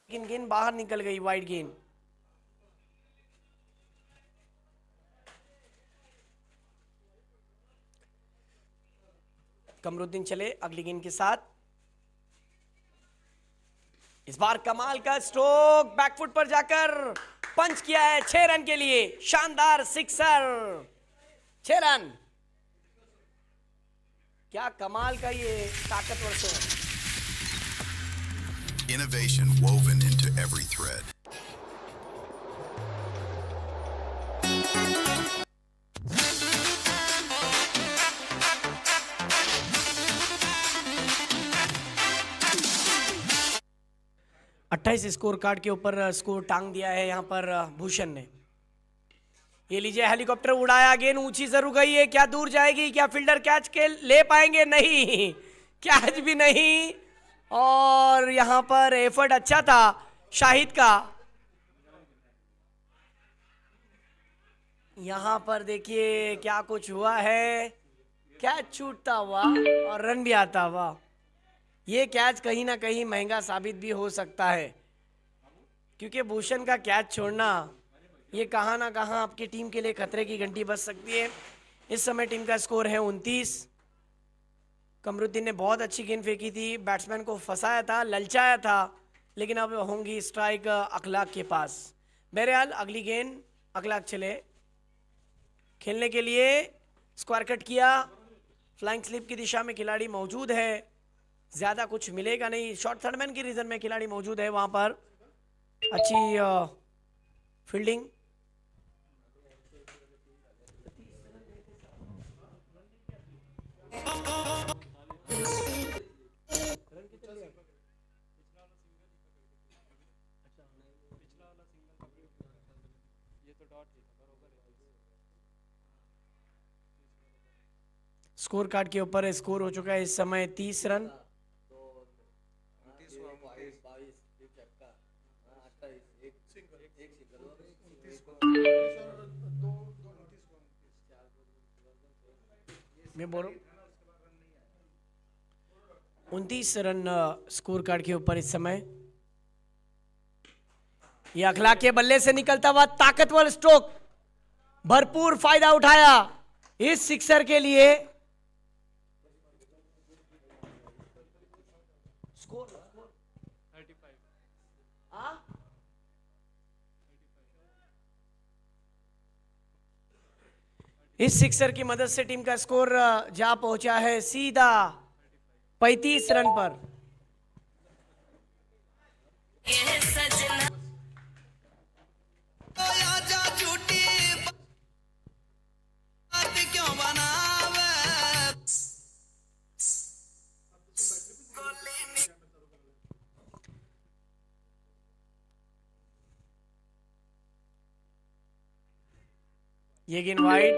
लेकिन गेंद बाहर निकल गई, वाइड गेंद। कमरुद्दीन चले अगली गेंद के साथ। इस बार कमाल का स्ट्रोक, बैकफुट पर जाकर पंच किया है 6 रन के लिए, शानदार सिक्सर, 6 रन। क्या कमाल का ये ताकतवर shot. Innovation woven into every thread. अट्ठाईस स्कोर कार्ड के ऊपर स्कोर टांग दिया है यहाँ पर भूषण ने। ये लीजिए, हेलीकॉप्टर उड़ाया, गेंद ऊंची जरूर गई है, क्या दूर जाएगी, क्या फील्डर कैच के ले पाएंगे, नहीं, कैच भी नहीं। और यहाँ पर एफर्ट अच्छा था शाहिद का। यहाँ पर देखिए क्या कुछ हुआ है, कैच छूटता हुआ और रन भी आता हुआ। ये कैच कहीं ना कहीं महंगा साबित भी हो सकता है, क्योंकि भूषण का कैच छोड़ना ये कहाँ ना कहाँ आपकी टीम के लिए खतरे की घंटी बज सकती है। इस समय टीम का स्कोर है 29। कमरुद्दीन ने बहुत अच्छी गेंद फेंकी थी, बैट्समैन को फंसाया था, ललचाया था, लेकिन अब होंगी स्ट्राइक अखलाक के पास। बहरहाल अगली गेंद, अखलाक चले खेलने के लिए, स्क्वायर कट किया, फ्लाइंग स्लिप की दिशा में खिलाड़ी मौजूद है, ज़्यादा कुछ मिलेगा नहीं, शॉर्ट थर्डमैन की रीजन में खिलाड़ी मौजूद है वहाँ पर। अच्छी फील्डिंग। स्कोर कार्ड के ऊपर स्कोर हो चुका है इस समय 30 रन। मैं बोल रहा हूँ 29 रन स्कोर कार्ड के ऊपर इस समय। ये अखलाक के बल्ले से निकलता हुआ ताकतवर स्ट्रोक, भरपूर फायदा उठाया इस सिक्सर के लिए। स्कोर 35। इस सिक्सर की मदद से टीम का स्कोर जा पहुंचा है सीधा 35 रन पर। ये गेंद wide,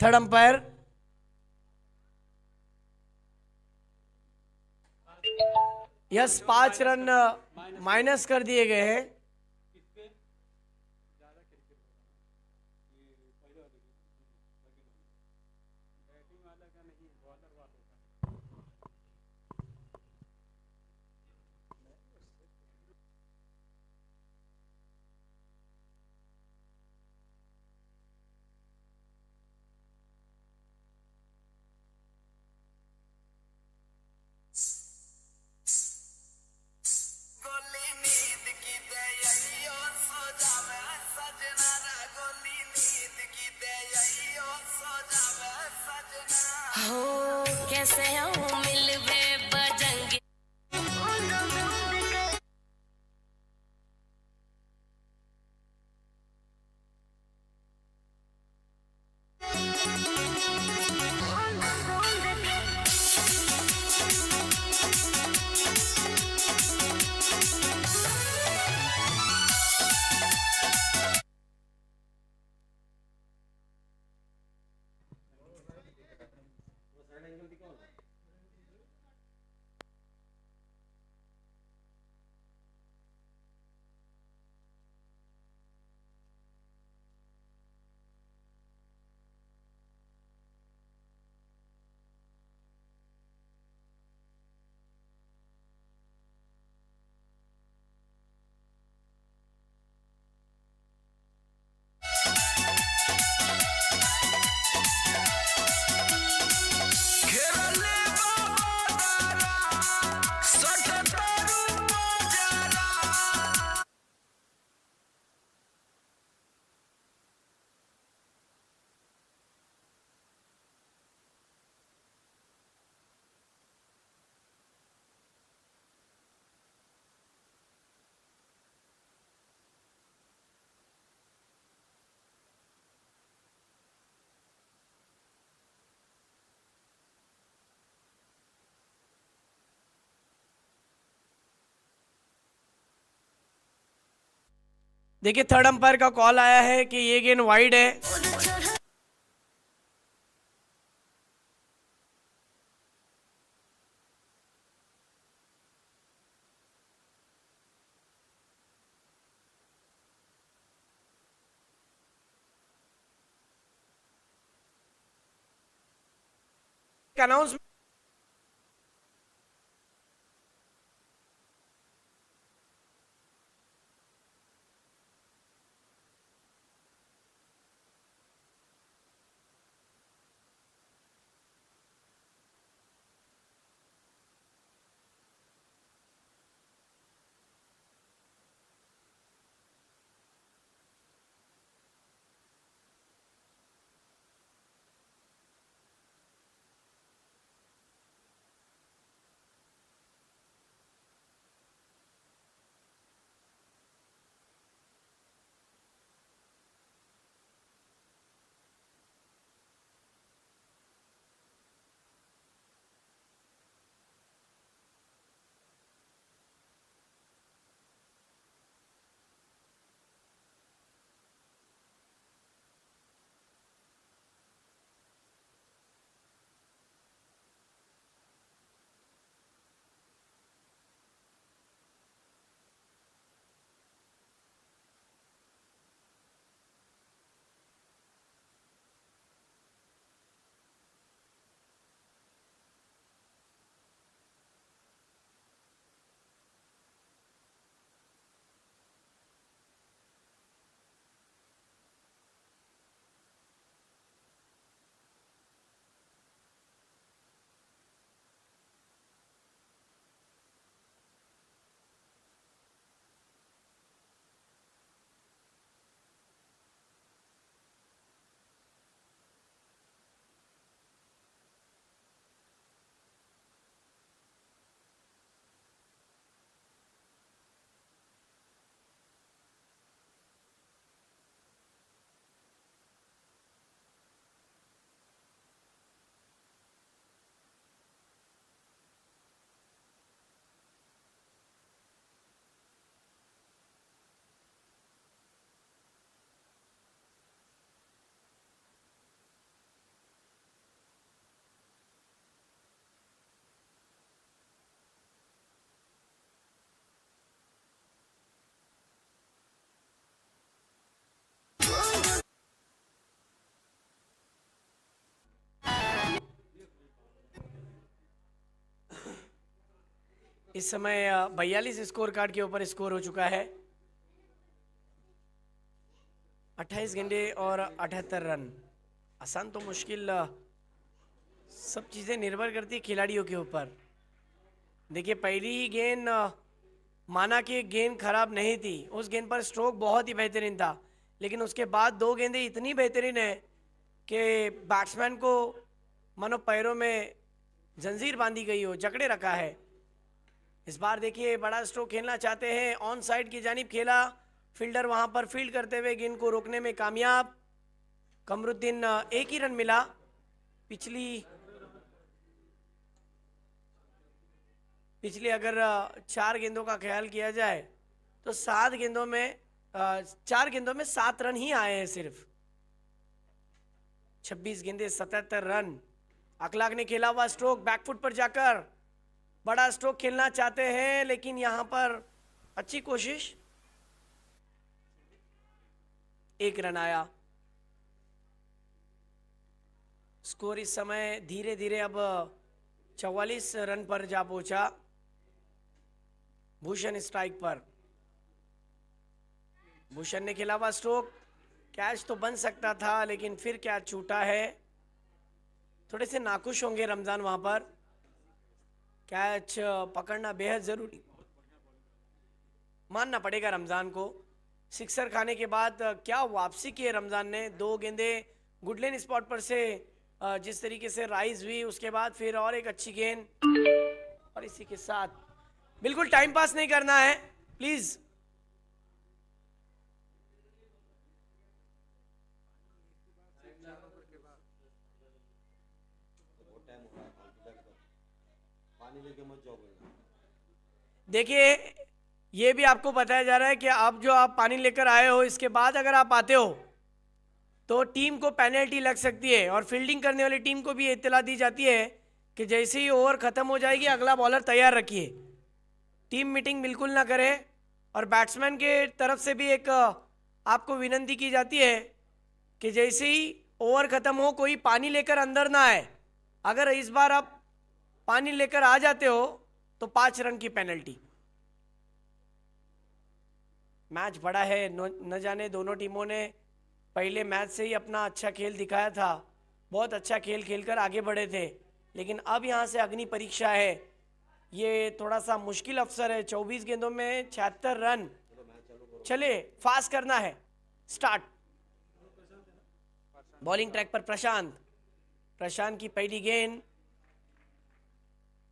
third umpire. Yes, 5 run minus कर दिए गए हैं। देखिए थर्ड अंपायर का कॉल आया है कि ये गेंद वाइड है। अनाउंस इस समय 42 स्कोर कार्ड के ऊपर स्कोर हो चुका है। 28 गेंदे और 78 रन। आसान तो मुश्किल, सब चीज़ें निर्भर करती है खिलाड़ियों के ऊपर। देखिए पहली ही गेंद माना कि गेंद खराब नहीं थी, उस गेंद पर स्ट्रोक बहुत ही बेहतरीन था, लेकिन उसके बाद दो गेंदें इतनी बेहतरीन है कि बैट्समैन को मानो पैरों में जंजीर बांधी गई हो, जकड़े रखा है। इस बार देखिए बड़ा स्ट्रोक खेलना चाहते हैं, ऑन साइड की जानिब खेला, फील्डर वहां पर फील्ड करते हुए गेंद को रोकने में कामयाब। कमरुद्दीन एक ही रन मिला। पिछली अगर 4 गेंदों का ख्याल किया जाए तो 7 गेंदों में 4 गेंदों में 7 रन ही आए हैं सिर्फ। 26 गेंदे 77 रन। अखलाक ने खेला हुआ स्ट्रोक बैकफुट पर जाकर बड़ा स्ट्रोक खेलना चाहते हैं, लेकिन यहां पर अच्छी कोशिश, 1 रन आया। स्कोर इस समय धीरे धीरे अब 44 रन पर जा पहुंचा। भूषण स्ट्राइक पर। भूषण ने खेला हुआ स्ट्रोक, कैच तो बन सकता था लेकिन फिर कैच छूटा है। थोड़े से नाखुश होंगे रमजान वहां पर। कैच पकड़ना बेहद जरूरी मानना पड़ेगा रमजान को। सिक्सर खाने के बाद क्या वापसी की है रमजान ने। 2 गेंदे गुडलेन स्पॉट पर से जिस तरीके से राइज हुई, उसके बाद फिर और एक अच्छी गेंद, और इसी के साथ बिल्कुल टाइम पास नहीं करना है प्लीज। देखिए ये भी आपको बताया जा रहा है कि अब जो आप पानी लेकर आए हो, इसके बाद अगर आप आते हो तो टीम को पेनल्टी लग सकती है, और फील्डिंग करने वाली टीम को भी इत्तला दी जाती है कि जैसे ही ओवर ख़त्म हो जाएगी अगला बॉलर तैयार रखिए। टीम मीटिंग बिल्कुल ना करें, और बैट्समैन के तरफ से भी एक आपको विनती की जाती है कि जैसे ही ओवर ख़त्म हो कोई पानी लेकर अंदर ना आए। अगर इस बार आप पानी लेकर आ जाते हो तो 5 रन की पेनल्टी। मैच बड़ा है, न जाने दोनों टीमों ने पहले मैच से ही अपना अच्छा खेल दिखाया था, बहुत अच्छा खेल खेलकर आगे बढ़े थे, लेकिन अब यहाँ से अग्नि परीक्षा है। ये थोड़ा सा मुश्किल अवसर है। 24 गेंदों में 76 रन। चले फास्ट करना है। स्टार्ट। बॉलिंग ट्रैक पर प्रशांत की पहली गेंद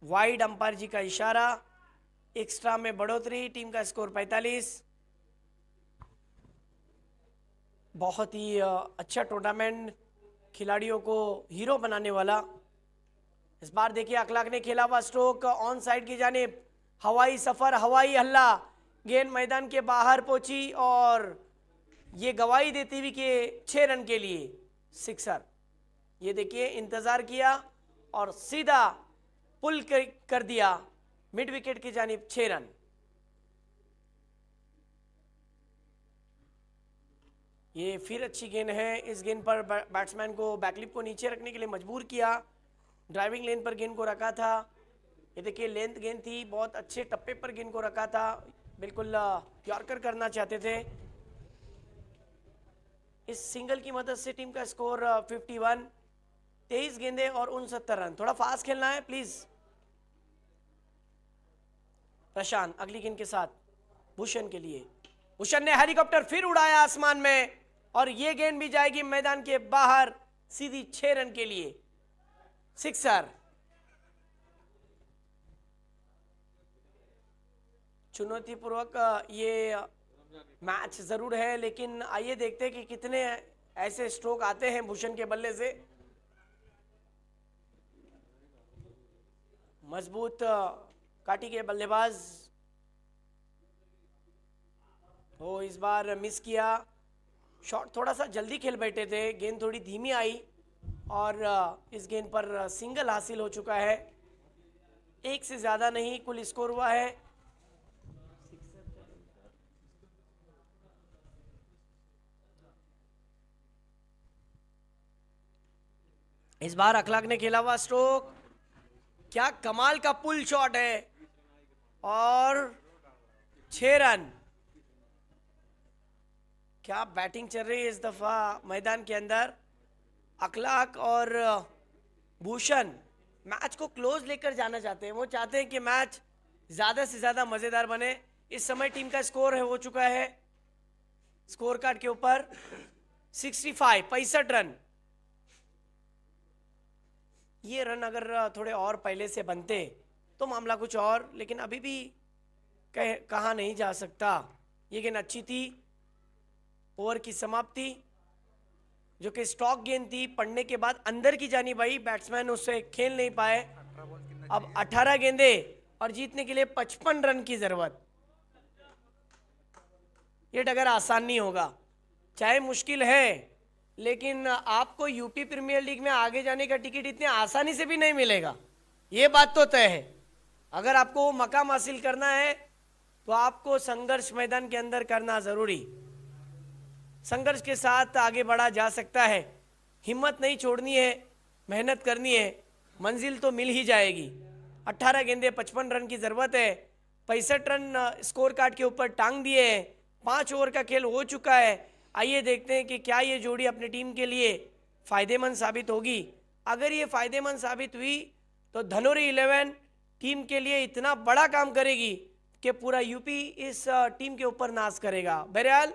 वाइड, अंपायर जी का इशारा, एक्स्ट्रा में बढ़ोतरी, टीम का स्कोर 45। बहुत ही अच्छा टूर्नामेंट, खिलाड़ियों को हीरो बनाने वाला। इस बार देखिए अखलाक ने खेला हुआ स्ट्रोक ऑन साइड की जानिब, हवाई सफर, हवाई हल्ला, गेंद मैदान के बाहर पहुंची और ये गवाही देती हुई कि 6 रन के लिए सिक्सर। ये देखिए इंतजार किया और सीधा पुल कर दिया मिड विकेट की जानिब, 6 रन। ये फिर अच्छी गेंद है। इस गेंद पर बैट्समैन को बैकलिप को नीचे रखने के लिए मजबूर किया, ड्राइविंग लेन पर गेंद को रखा था। ये देखिए लेंथ गेंद थी, बहुत अच्छे टप्पे पर गेंद को रखा था, बिल्कुल यॉर्कर करना चाहते थे। इस सिंगल की मदद से टीम का स्कोर 51, 23 गेंदें और 69 रन। थोड़ा फास्ट खेलना है प्लीज। प्रशांत अगली गेंद के साथ भूषण के लिए। भूषण ने हेलीकॉप्टर फिर उड़ाया आसमान में और ये गेंद भी जाएगी मैदान के बाहर, सीधी 6 रन के लिए, सिक्सर। चुनौतीपूर्वक ये मैच जरूर है, लेकिन आइए देखते हैं कि कितने ऐसे स्ट्रोक आते हैं भूषण के बल्ले से। मजबूत काटी के बल्लेबाज हो, इस बार मिस किया शॉट। थोड़ा सा जल्दी खेल बैठे थे, गेंद थोड़ी धीमी आई और इस गेंद पर सिंगल हासिल हो चुका है। 1 से ज्यादा नहीं कुल स्कोर हुआ है। इस बार अखलाक ने खेला हुआ स्ट्रोक, क्या कमाल का पुल शॉट है और 6 रन। क्या बैटिंग चल रही है इस दफा मैदान के अंदर। अखलाक और भूषण मैच को क्लोज लेकर जाना चाहते हैं, वो चाहते हैं कि मैच ज्यादा से ज्यादा मजेदार बने। इस समय टीम का स्कोर हो चुका है स्कोर कार्ड के ऊपर 65 रन। ये रन अगर थोड़े और पहले से बनते तो मामला कुछ और, लेकिन अभी भी कहा नहीं जा सकता। ये गेंद अच्छी थी। ओवर की समाप्ति जो कि स्टॉक गेंद थी, पड़ने के बाद अंदर की जानी भाई, बैट्समैन उससे खेल नहीं पाए। अब 18 गेंदे और जीतने के लिए 55 रन की जरूरत। ये डगर आसान नहीं होगा, चाहे मुश्किल है, लेकिन आपको यूपी प्रीमियर लीग में आगे जाने का टिकट इतने आसानी से भी नहीं मिलेगा, ये बात तो तय है। अगर आपको वो मकाम हासिल करना है तो आपको संघर्ष मैदान के अंदर करना जरूरी। संघर्ष के साथ आगे बढ़ा जा सकता है, हिम्मत नहीं छोड़नी है, मेहनत करनी है, मंजिल तो मिल ही जाएगी। 18 गेंदे 55 रन की जरूरत है। 65 रन स्कोर कार्ड के ऊपर टांग दिए हैं। 5 ओवर का खेल हो चुका है। आइए देखते हैं कि क्या ये जोड़ी अपनी टीम के लिए फायदेमंद साबित होगी। अगर ये फायदेमंद साबित हुई तो धनोरी 11 टीम के लिए इतना बड़ा काम करेगी कि पूरा यूपी इस टीम के ऊपर नाज करेगा। बहरहाल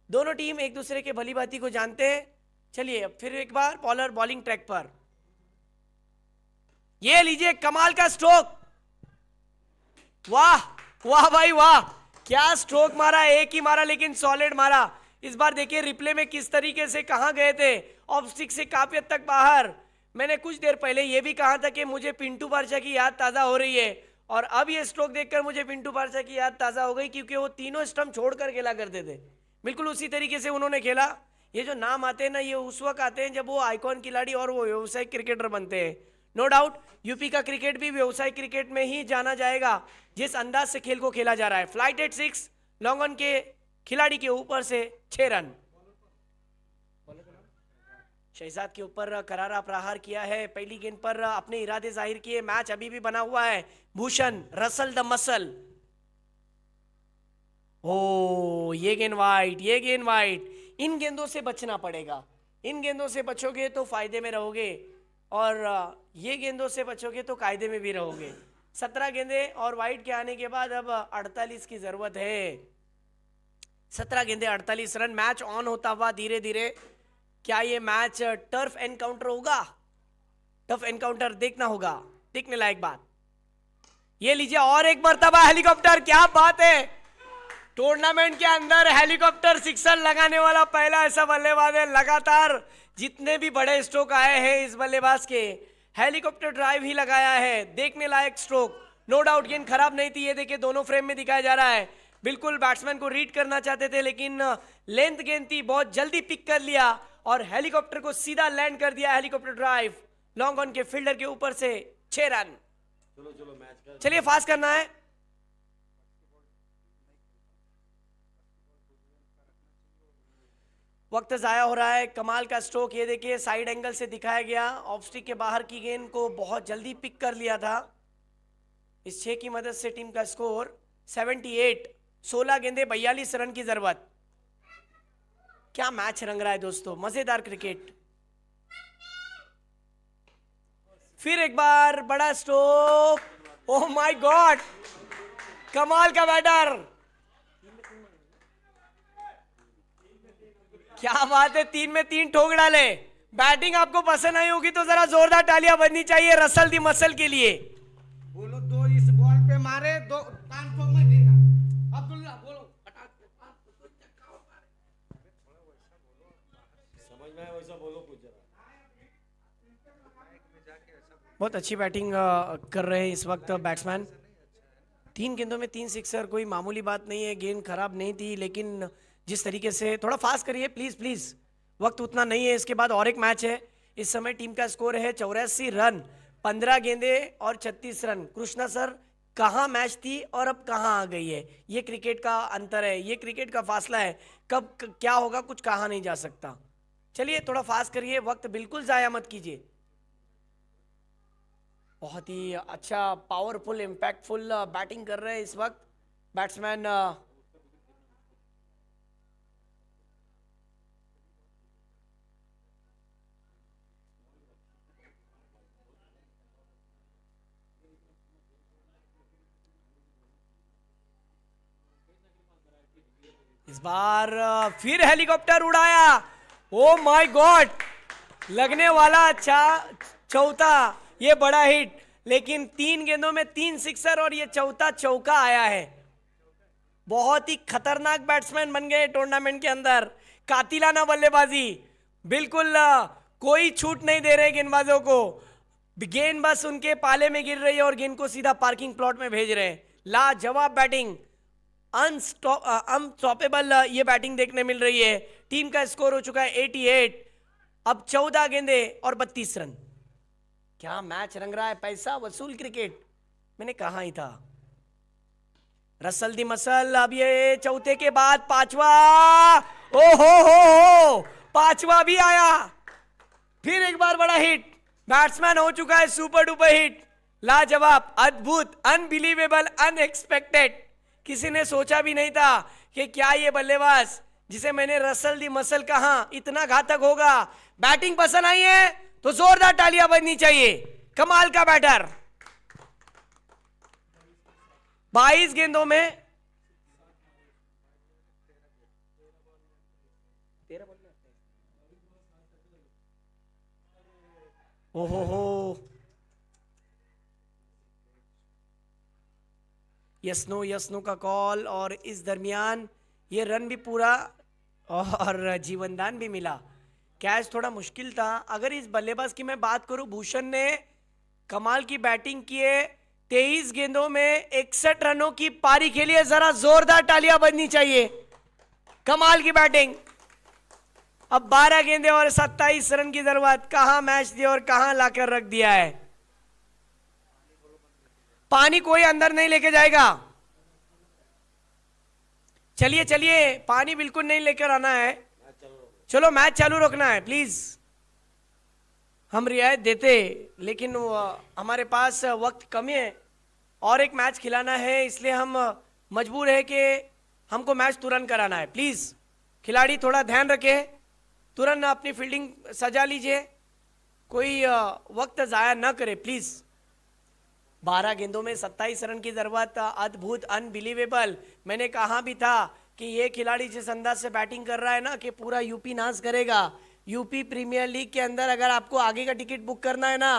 दोनों टीम एक दूसरे के भली भांति को जानते हैं। चलिए अब फिर एक बार बॉलर बॉलिंग ट्रैक पर। ये लीजिए कमाल का स्ट्रोक, वाह वाह भाई वाह, क्या स्ट्रोक मारा, एक ही मारा लेकिन सॉलिड मारा। इस बार देखिए रिप्ले में किस तरीके से कहां गए थे, ऑफ स्टिक से काफी हद तक बाहर। मैंने कुछ देर पहले यह भी कहा था कि मुझे पिंटू बादशाह की याद ताजा हो रही है और अब ये स्ट्रोक देखकर मुझे पिंटू पारसा की याद ताज़ा हो गई, क्योंकि वो तीनों स्टंप छोड़कर खेला करते थे। बिल्कुल उसी तरीके से उन्होंने खेला। ये जो नाम आते हैं ना, ये उस वक्त आते हैं जब वो आइकॉन खिलाड़ी और वो व्यावसायिक क्रिकेटर बनते हैं। नो डाउट यूपी का क्रिकेट भी व्यावसायिक क्रिकेट में ही जाना जाएगा, जिस अंदाज से खेल को खेला जा रहा है। फ्लाइट एट 6 लॉन्ग ऑन के खिलाड़ी के ऊपर से 6 रन। शहजाद के ऊपर करारा प्रहार किया है, पहली गेंद पर अपने इरादे जाहिर किए। मैच अभी भी बना हुआ है। Bhushan Russell the muscle. ओ ये गेंद वाइड, ये गेंद वाइड। इन गेंदों से बचना पड़ेगा, इन गेंदों से बचोगे तो फायदे में रहोगे, और ये गेंदों से बचोगे तो कायदे में भी रहोगे। 17 गेंदें और वाइड के आने के बाद अब 48 की जरूरत है। 17 गेंदें 48 रन। मैच ऑन होता हुआ धीरे धीरे। क्या ये मैच टर्फ एनकाउंटर होगा? टफ एनकाउंटर देखना होगा, देखने लायक बात। ये लीजिए और एक मर्तबा हेलीकॉप्टर, क्या बात है। टूर्नामेंट के अंदर हेलीकॉप्टर सिक्सर लगाने वाला पहला ऐसा बल्लेबाज है। लगातार जितने भी बड़े स्ट्रोक आए हैं इस बल्लेबाज के, हेलीकॉप्टर ड्राइव ही लगाया है। देखने लायक स्ट्रोक, नो डाउट। गेंद खराब नहीं थी, ये देखिए दोनों फ्रेम में दिखाया जा रहा है। बिल्कुल बैट्समैन को रीड करना चाहते थे, लेकिन लेंथ गेंद थी, बहुत जल्दी पिक कर लिया और हेलीकॉप्टर को सीधा लैंड कर दिया। हेलीकॉप्टर ड्राइव लॉन्ग ऑन के फील्डर के ऊपर से 6 रन। चलिए फास्ट करना है। वक्त जाया हो रहा है। कमाल का स्ट्रोक, ये देखिए साइड एंगल से दिखाया गया। ऑफ स्टिक के बाहर की गेंद को बहुत जल्दी पिक कर लिया था। इस 6 की मदद से टीम का स्कोर 78। 16 गेंदे 42 रन की जरूरत। क्या मैच रंग रहा है दोस्तों, मजेदार क्रिकेट। फिर एक बार बड़ा स्ट्रोक, ओह माय गॉड, कमाल का बैटर, क्या बात है। 3 में 3 ठोक डाले। बैटिंग आपको पसंद आई होगी तो जरा जोरदार तालियां बजनी चाहिए रसल दी मसल के लिए। बोलो 2 इस बॉल पे मारे, 2 5 ठोक में देगा। अब्दुल्ला बोलो, समझ में आया वैसा बोलो कुछ जरा। बहुत अच्छी बैटिंग कर रहे हैं इस वक्त बैट्समैन। 3 गेंदों में 3 सिक्सर, कोई मामूली बात नहीं है। गेंद खराब नहीं थी, लेकिन जिस तरीके से, थोड़ा फास्ट करिए प्लीज प्लीज, वक्त उतना नहीं है। इसके बाद और एक मैच है। इस समय टीम का स्कोर है 84 रन, 15 गेंदे और 36 रन। कृष्णा सर, कहाँ मैच थी और अब कहाँ आ गई है? ये क्रिकेट का अंतर है, ये क्रिकेट का फासला है। कब क्या होगा कुछ कहा नहीं जा सकता। चलिए थोड़ा फास्ट करिए, वक्त बिल्कुल जाया मत कीजिए। बहुत ही अच्छा पावरफुल इम्पैक्टफुल बैटिंग कर रहे हैं इस वक्त बैट्समैन। इस बार फिर हेलीकॉप्टर उड़ाया। ओ माय गॉड, लगने वाला अच्छा चौथा, ये बड़ा हिट। लेकिन 3 गेंदों में 3 सिक्सर और ये चौथा चौका आया है। बहुत ही खतरनाक बैट्समैन बन गए टूर्नामेंट के अंदर। कातिलाना बल्लेबाजी, बिल्कुल कोई छूट नहीं दे रहे गेंदबाजों को। गेंद बस उनके पाले में गिर रही है और गेंद को सीधा पार्किंग प्लॉट में भेज रहे हैं। लाजवाब बैटिंग, अनस्टॉपेबल ये बैटिंग देखने मिल रही है। टीम का स्कोर हो चुका है 88। अब 14 गेंदे और 32 रन। क्या मैच रंग रहा है, पैसा वसूल क्रिकेट, मैंने कहा ही था। रसल दी मसल, अब ये चौथे के बाद 5वां, ओ हो, 5वां भी आया। फिर एक बार बड़ा हिट, बैट्समैन हो चुका है सुपर डुपर हिट। लाजवाब, अद्भुत, अनबिलीवेबल, अनएक्सपेक्टेड। किसी ने सोचा भी नहीं था कि क्या ये बल्लेबाज जिसे मैंने रसल दी मसल कहा इतना घातक होगा। बैटिंग पसंद आई है तो जोरदार तालियां बजनी चाहिए। कमाल का बैटर। 22 गेंदों में ओहो, यस्नो का कॉल, और इस दरमियान ये रन भी पूरा और जीवनदान भी मिला। कैच थोड़ा मुश्किल था। अगर इस बल्लेबाज की मैं बात करूं, भूषण ने कमाल की बैटिंग की है, 23 गेंदों में 61 रनों की पारी खेली है। जरा जोरदार तालियां बजनी चाहिए। कमाल की बैटिंग। अब 12 गेंदे और 27 रन की जरूरत। कहां मैच दिया और कहां लाकर रख दिया है। पानी कोई अंदर नहीं लेके जाएगा। चलिए चलिए, पानी बिल्कुल नहीं लेकर आना है। चलो मैच चालू रखना है प्लीज। हम रियायत देते, लेकिन हमारे पास वक्त कम है और एक मैच खिलाना है, इसलिए हम मजबूर है कि हमको मैच तुरंत कराना है। प्लीज खिलाड़ी थोड़ा ध्यान रखे, तुरंत अपनी फील्डिंग सजा लीजिए, कोई वक्त जाया ना करे प्लीज। 12 गेंदों में 27 रन की जरूरत। अद्भुत, अनबिलीवेबल। मैंने कहा भी था कि ये खिलाड़ी जिस अंदाज से बैटिंग कर रहा है ना कि पूरा यूपी नाश करेगा। यूपी प्रीमियर लीग के अंदर अगर आपको आगे का टिकट बुक करना है ना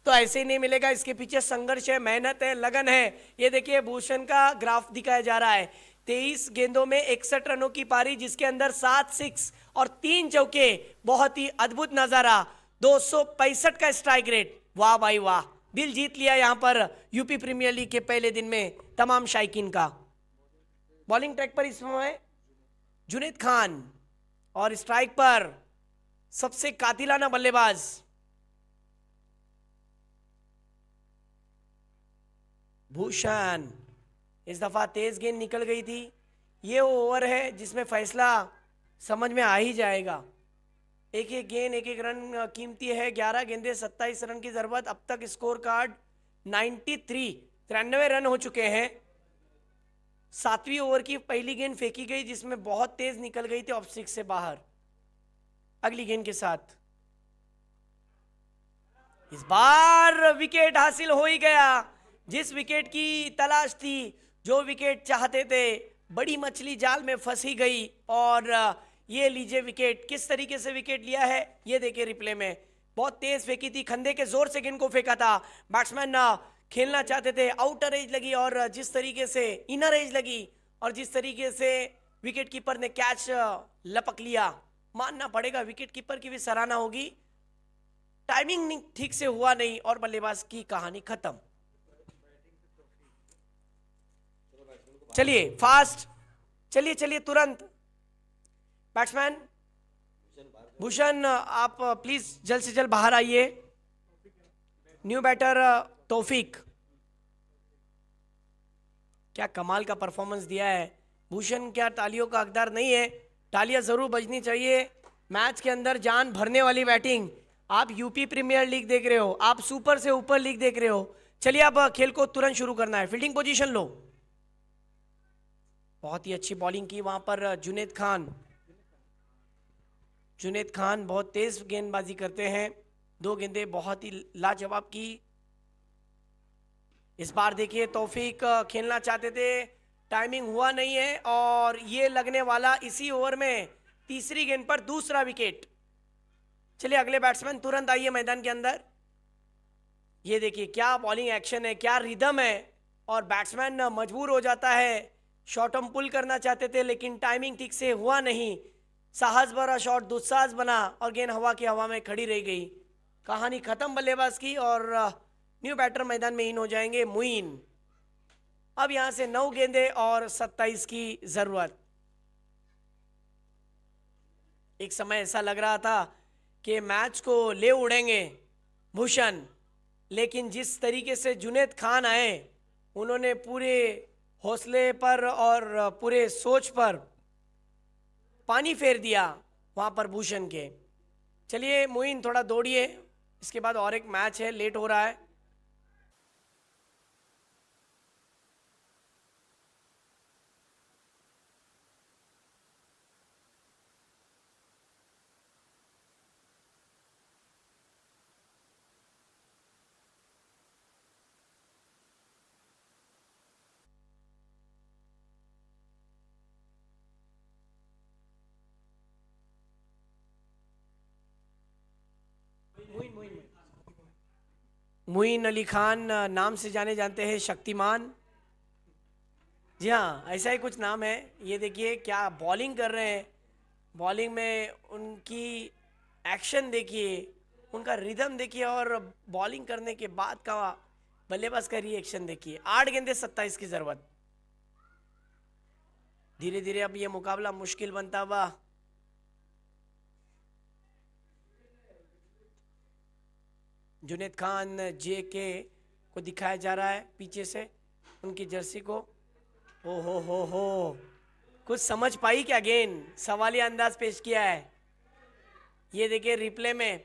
तो ऐसे ही नहीं मिलेगा। इसके पीछे संघर्ष है, मेहनत है, लगन है। ये देखिए भूषण का ग्राफ दिखाया जा रहा है। 23 गेंदों में 61 रनों की पारी, जिसके अंदर 7 सिक्स और 3 चौके। बहुत ही अद्भुत नजारा। 265 का स्ट्राइक रेट। वाह भाई वाह, दिल जीत लिया यहां पर यूपी प्रीमियर लीग के पहले दिन में तमाम शायकीन का। बॉलिंग ट्रैक पर इस समय जुनैद खान और स्ट्राइक पर सबसे कातिलाना बल्लेबाज भूषण। इस दफा तेज गेंद निकल गई थी। ये ओवर है जिसमें फैसला समझ में आ ही जाएगा। एक एक गेंद, एक एक रन कीमती है। 11 गेंदे 27 रन की जरूरत। अब तक स्कोर कार्ड 93 रन हो चुके हैं। 7वीं ओवर की पहली गेंद फेंकी गई जिसमें बहुत तेज निकल गई थी ऑफ स्टिक से बाहर। अगली गेंद के साथ इस बार विकेट हासिल हो ही गया। जिस विकेट की तलाश थी, जो विकेट चाहते थे, बड़ी मछली जाल में फंसी गई और ये लीजिए विकेट। किस तरीके से विकेट लिया है ये देखिए रिप्ले में। बहुत तेज फेंकी थी, खंधे के जोर से गेंद को फेंका था। बैट्समैन खेलना चाहते थे, आउटर एज लगी और जिस तरीके से इनर एज लगी और जिस तरीके से विकेट कीपर ने कैच लपक लिया, मानना पड़ेगा विकेट कीपर की भी सराहना होगी। टाइमिंग ठीक से हुआ नहीं और बल्लेबाज की कहानी खत्म। चलिए फास्ट, चलिए चलिए तुरंत। बैट्समैन भूषण आप प्लीज जल्द से जल्द बाहर आइए। न्यू बैटर तौफीक, क्या कमाल का परफॉर्मेंस दिया है भूषण। क्या तालियों का हकदार नहीं है? तालियां जरूर बजनी चाहिए। मैच के अंदर जान भरने वाली बैटिंग। आप यूपी प्रीमियर लीग देख रहे हो, आप सुपर से ऊपर लीग देख रहे हो। चलिए अब खेल को तुरंत शुरू करना है। फील्डिंग पोजीशन लो। बहुत ही अच्छी बॉलिंग की वहां पर जुनैद खान। जुनैद खान बहुत तेज गेंदबाजी करते हैं। 2 गेंदे बहुत ही लाजवाब की। इस बार देखिए तौफीक खेलना चाहते थे, टाइमिंग हुआ नहीं है और ये लगने वाला इसी ओवर में। तीसरी गेंद पर दूसरा विकेट। चलिए अगले बैट्समैन तुरंत आइए मैदान के अंदर। ये देखिए क्या बॉलिंग एक्शन है, क्या रिदम है और बैट्समैन मजबूर हो जाता है। शॉर्ट हम पुल करना चाहते थे लेकिन टाइमिंग ठीक से हुआ नहीं। साहस भरा शॉट दुस्साहस बना और गेंद हवा की हवा में खड़ी रह गई। कहानी खत्म बल्लेबाज की और न्यू बैटर मैदान में इन हो जाएंगे मुइन। अब यहां से 9 गेंदे और 27 की जरूरत। एक समय ऐसा लग रहा था कि मैच को ले उड़ेंगे भूषण, लेकिन जिस तरीके से जुनैद खान आए, उन्होंने पूरे हौसले पर और पूरे सोच पर पानी फेर दिया वहां पर भूषण के। चलिए मोइन थोड़ा दौड़िए, इसके बाद और एक मैच है, लेट हो रहा है। मुइन अली खान नाम से जाने जानते हैं शक्तिमान। जी हाँ, ऐसा ही कुछ नाम है। ये देखिए क्या बॉलिंग कर रहे हैं। बॉलिंग में उनकी एक्शन देखिए, उनका रिदम देखिए और बॉलिंग करने के बाद का बल्लेबाज का रिएक्शन देखिए, 8 गेंदे 27 की जरूरत। धीरे धीरे अब ये मुकाबला मुश्किल बनता हुआ। जुनैद खान जेके को दिखाया जा रहा है पीछे से उनकी जर्सी को। ओ हो, कुछ समझ पाई क्या गेंद? सवालिया अंदाज पेश किया है। ये देखिए रिप्ले में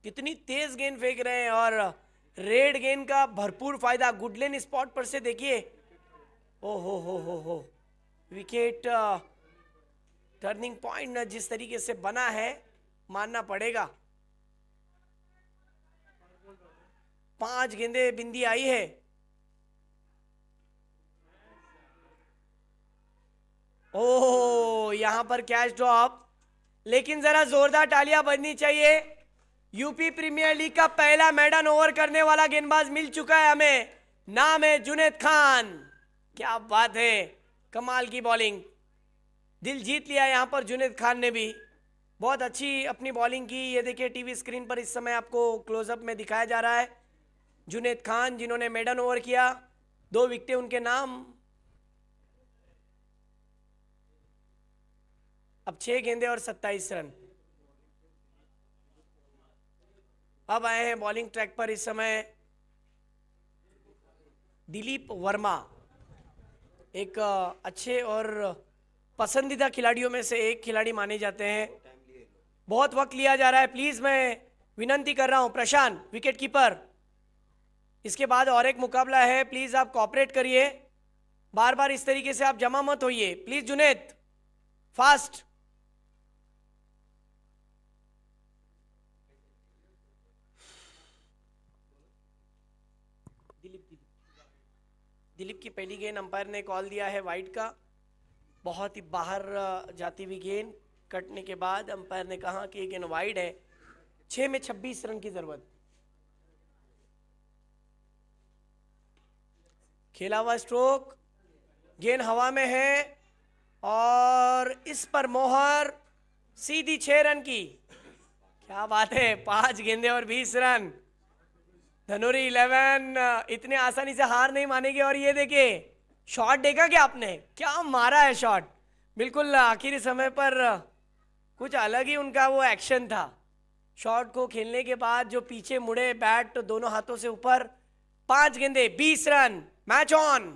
कितनी तेज गेंद फेंक रहे हैं और रेड गेंद का भरपूर फायदा गुडलेन स्पॉट पर से देखिए। ओ हो, विकेट टर्निंग पॉइंट जिस तरीके से बना है मानना पड़ेगा। 5 गेंदे बिंदी आई है। ओह, यहां पर कैच ड्रॉप, लेकिन जरा जोरदार तालियां बजनी चाहिए। यूपी प्रीमियर लीग का पहला मैदान ओवर करने वाला गेंदबाज मिल चुका है हमें, नाम है जुनैद खान। क्या बात है, कमाल की बॉलिंग, दिल जीत लिया यहां पर जुनैद खान ने भी। बहुत अच्छी अपनी बॉलिंग की। ये देखिए टीवी स्क्रीन पर इस समय आपको क्लोजअप में दिखाया जा रहा है जुनैद खान जिन्होंने मेडन ओवर किया, 2 विकेटें उनके नाम। अब 6 गेंदे और 27 रन। अब आए हैं बॉलिंग ट्रैक पर इस समय दिलीप वर्मा, एक अच्छे और पसंदीदा खिलाड़ियों में से एक खिलाड़ी माने जाते हैं। बहुत वक्त लिया जा रहा है, प्लीज मैं विनंती कर रहा हूं प्रशांत विकेट कीपर, इसके बाद और एक मुकाबला है, प्लीज आप कोऑपरेट करिए, बार बार इस तरीके से आप जमा मत होइए प्लीज। जुनैद फास्ट। दिलीप की पहली गेंद अंपायर ने कॉल दिया है वाइड का, बहुत ही बाहर जाती हुई गेंद कटने के बाद अंपायर ने कहा कि ये गेंद वाइड है। 6 में 26 रन की जरूरत। खेला हुआ स्ट्रोक, गेंद हवा में है और इस पर मोहर, सीधी 6 रन की। क्या बात है, 5 गेंदे और 20 रन। धनुरी 11 इतने आसानी से हार नहीं मानेगी। और ये देखिए शॉट देखा क्या आपने, क्या मारा है शॉट, बिल्कुल आखिरी समय पर कुछ अलग ही उनका वो एक्शन था। शॉट को खेलने के बाद जो पीछे मुड़े, बैट दोनों हाथों से ऊपर। 5 गेंदे 20 रन, मैच ऑन।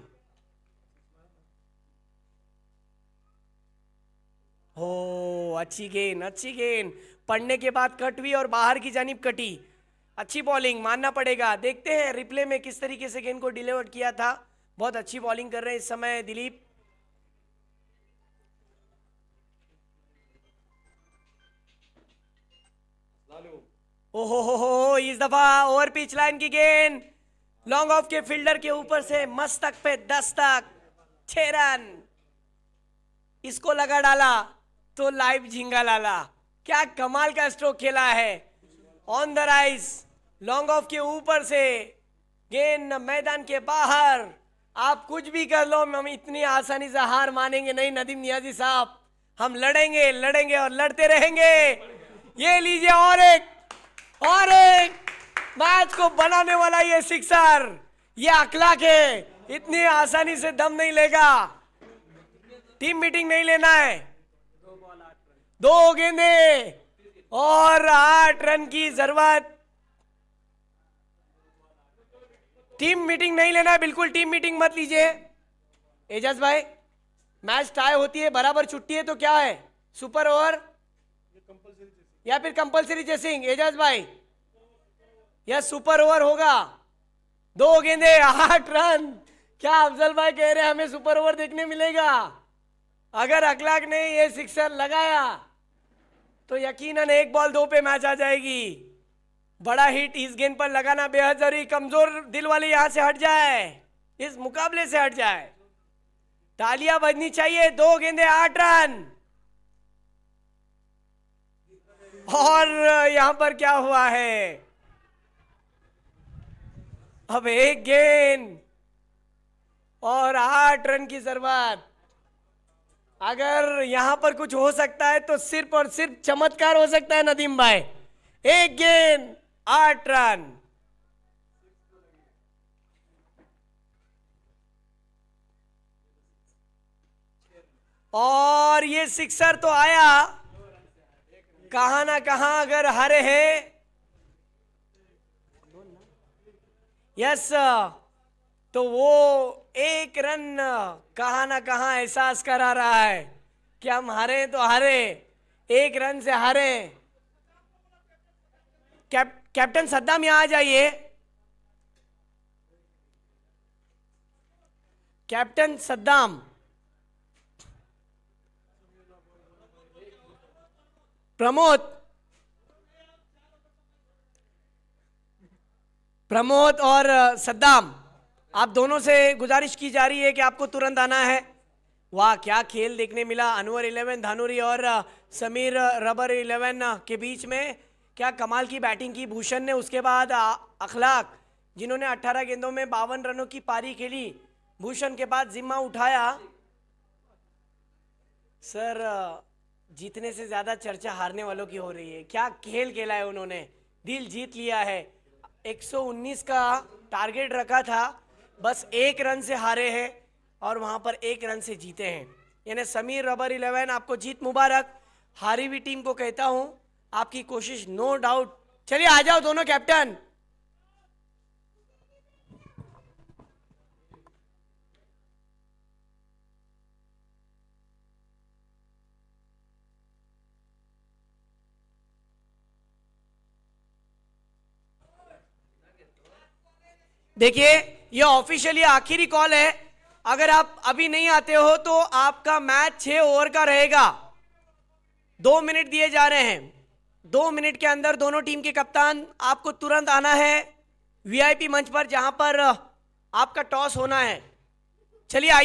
हो, अच्छी गेंद, अच्छी गेंद, पड़ने के बाद कट हुई और बाहर की जानिब कटी। अच्छी बॉलिंग मानना पड़ेगा। देखते हैं रिप्ले में किस तरीके से गेंद को डिलीवर किया था। बहुत अच्छी बॉलिंग कर रहे हैं इस समय दिलीप। ओहो, इस दफा ओवर पिच लाइन की गेंद लॉन्ग ऑफ के फील्डर के ऊपर से मस्तक पे दस्तक, 6 रन। इसको लगा डाला तो लाइव झिंगा लाला। क्या कमाल का स्ट्रोक खेला है, on the rise, long off के ऊपर से गेंद मैदान के बाहर। आप कुछ भी कर लो, हम इतनी आसानी से हार मानेंगे नहीं नदीम नियाजी साहब। हम लड़ेंगे लड़ेंगे और लड़ते रहेंगे। ये लीजिए और एक मैच को बनाने वाला ये सिक्सर, ये अखलाक है, इतनी आसानी से दम नहीं लेगा। टीम मीटिंग नहीं लेना है। 2 गेंदे और 8 रन की जरूरत। टीम मीटिंग नहीं लेना है, बिल्कुल टीम मीटिंग मत लीजिए। एजाज भाई, मैच टाई होती है, बराबर छुट्टी है तो क्या है, सुपर ओवर या फिर कंपलसरी चेसिंग? एजाज भाई, यह सुपर ओवर होगा। 2 गेंदे 8 रन। क्या अफजल भाई कह रहे हैं हमें सुपर ओवर देखने मिलेगा? अगर अखलाक ने ये सिक्सर लगाया तो यकीनन 1 बॉल 2 पे मैच आ जाएगी। बड़ा हिट इस गेंद पर लगाना बेहद जरूरी। कमजोर दिल वाले यहां से हट जाए, इस मुकाबले से हट जाए। तालियां बजनी चाहिए। 2 गेंदे 8 रन। और यहां पर क्या हुआ है, अब 1 गेंद और 8 रन की जरूरत। अगर यहां पर कुछ हो सकता है तो सिर्फ और सिर्फ चमत्कार हो सकता है नदीम भाई। 1 गेंद 8 रन। और ये सिक्सर तो आया, कहां ना कहां अगर हारे हैं, यस, तो वो एक रन कहां ना कहां एहसास करा रहा है कि हम हारे तो हारे, एक रन से हारे। कैप्टन सद्दाम यहां आ जाइए। कैप्टन सद्दाम, प्रमोद और सद्दाम, आप दोनों से गुजारिश की जा रही है कि आपको तुरंत आना है। वाह क्या खेल देखने मिला अनवर 11 धानुरी और समीर रबर 11 के बीच में, क्या कमाल की बैटिंग की भूषण ने। उसके बाद अखलाक जिन्होंने 18 गेंदों में 52 रनों की पारी खेली, भूषण के बाद जिम्मा उठाया। सर जीतने से ज्यादा चर्चा हारने वालों की हो रही है। क्या खेल खेला है उन्होंने, दिल जीत लिया है। 119 का टारगेट रखा था, बस एक रन से हारे हैं और वहां पर एक रन से जीते हैं। यानी समीर रबर 11 आपको जीत मुबारक। हारी हुई टीम को कहता हूं आपकी कोशिश नो डाउट। चलिए आ जाओ दोनों कैप्टन। देखिए ये ऑफिशियली आखिरी कॉल है, अगर आप अभी नहीं आते हो तो आपका मैच 6 ओवर का रहेगा। 2 मिनट दिए जा रहे हैं, 2 मिनट के अंदर दोनों टीम के कप्तान आपको तुरंत आना है वीआईपी मंच पर, जहां पर आपका टॉस होना है। चलिए आइए।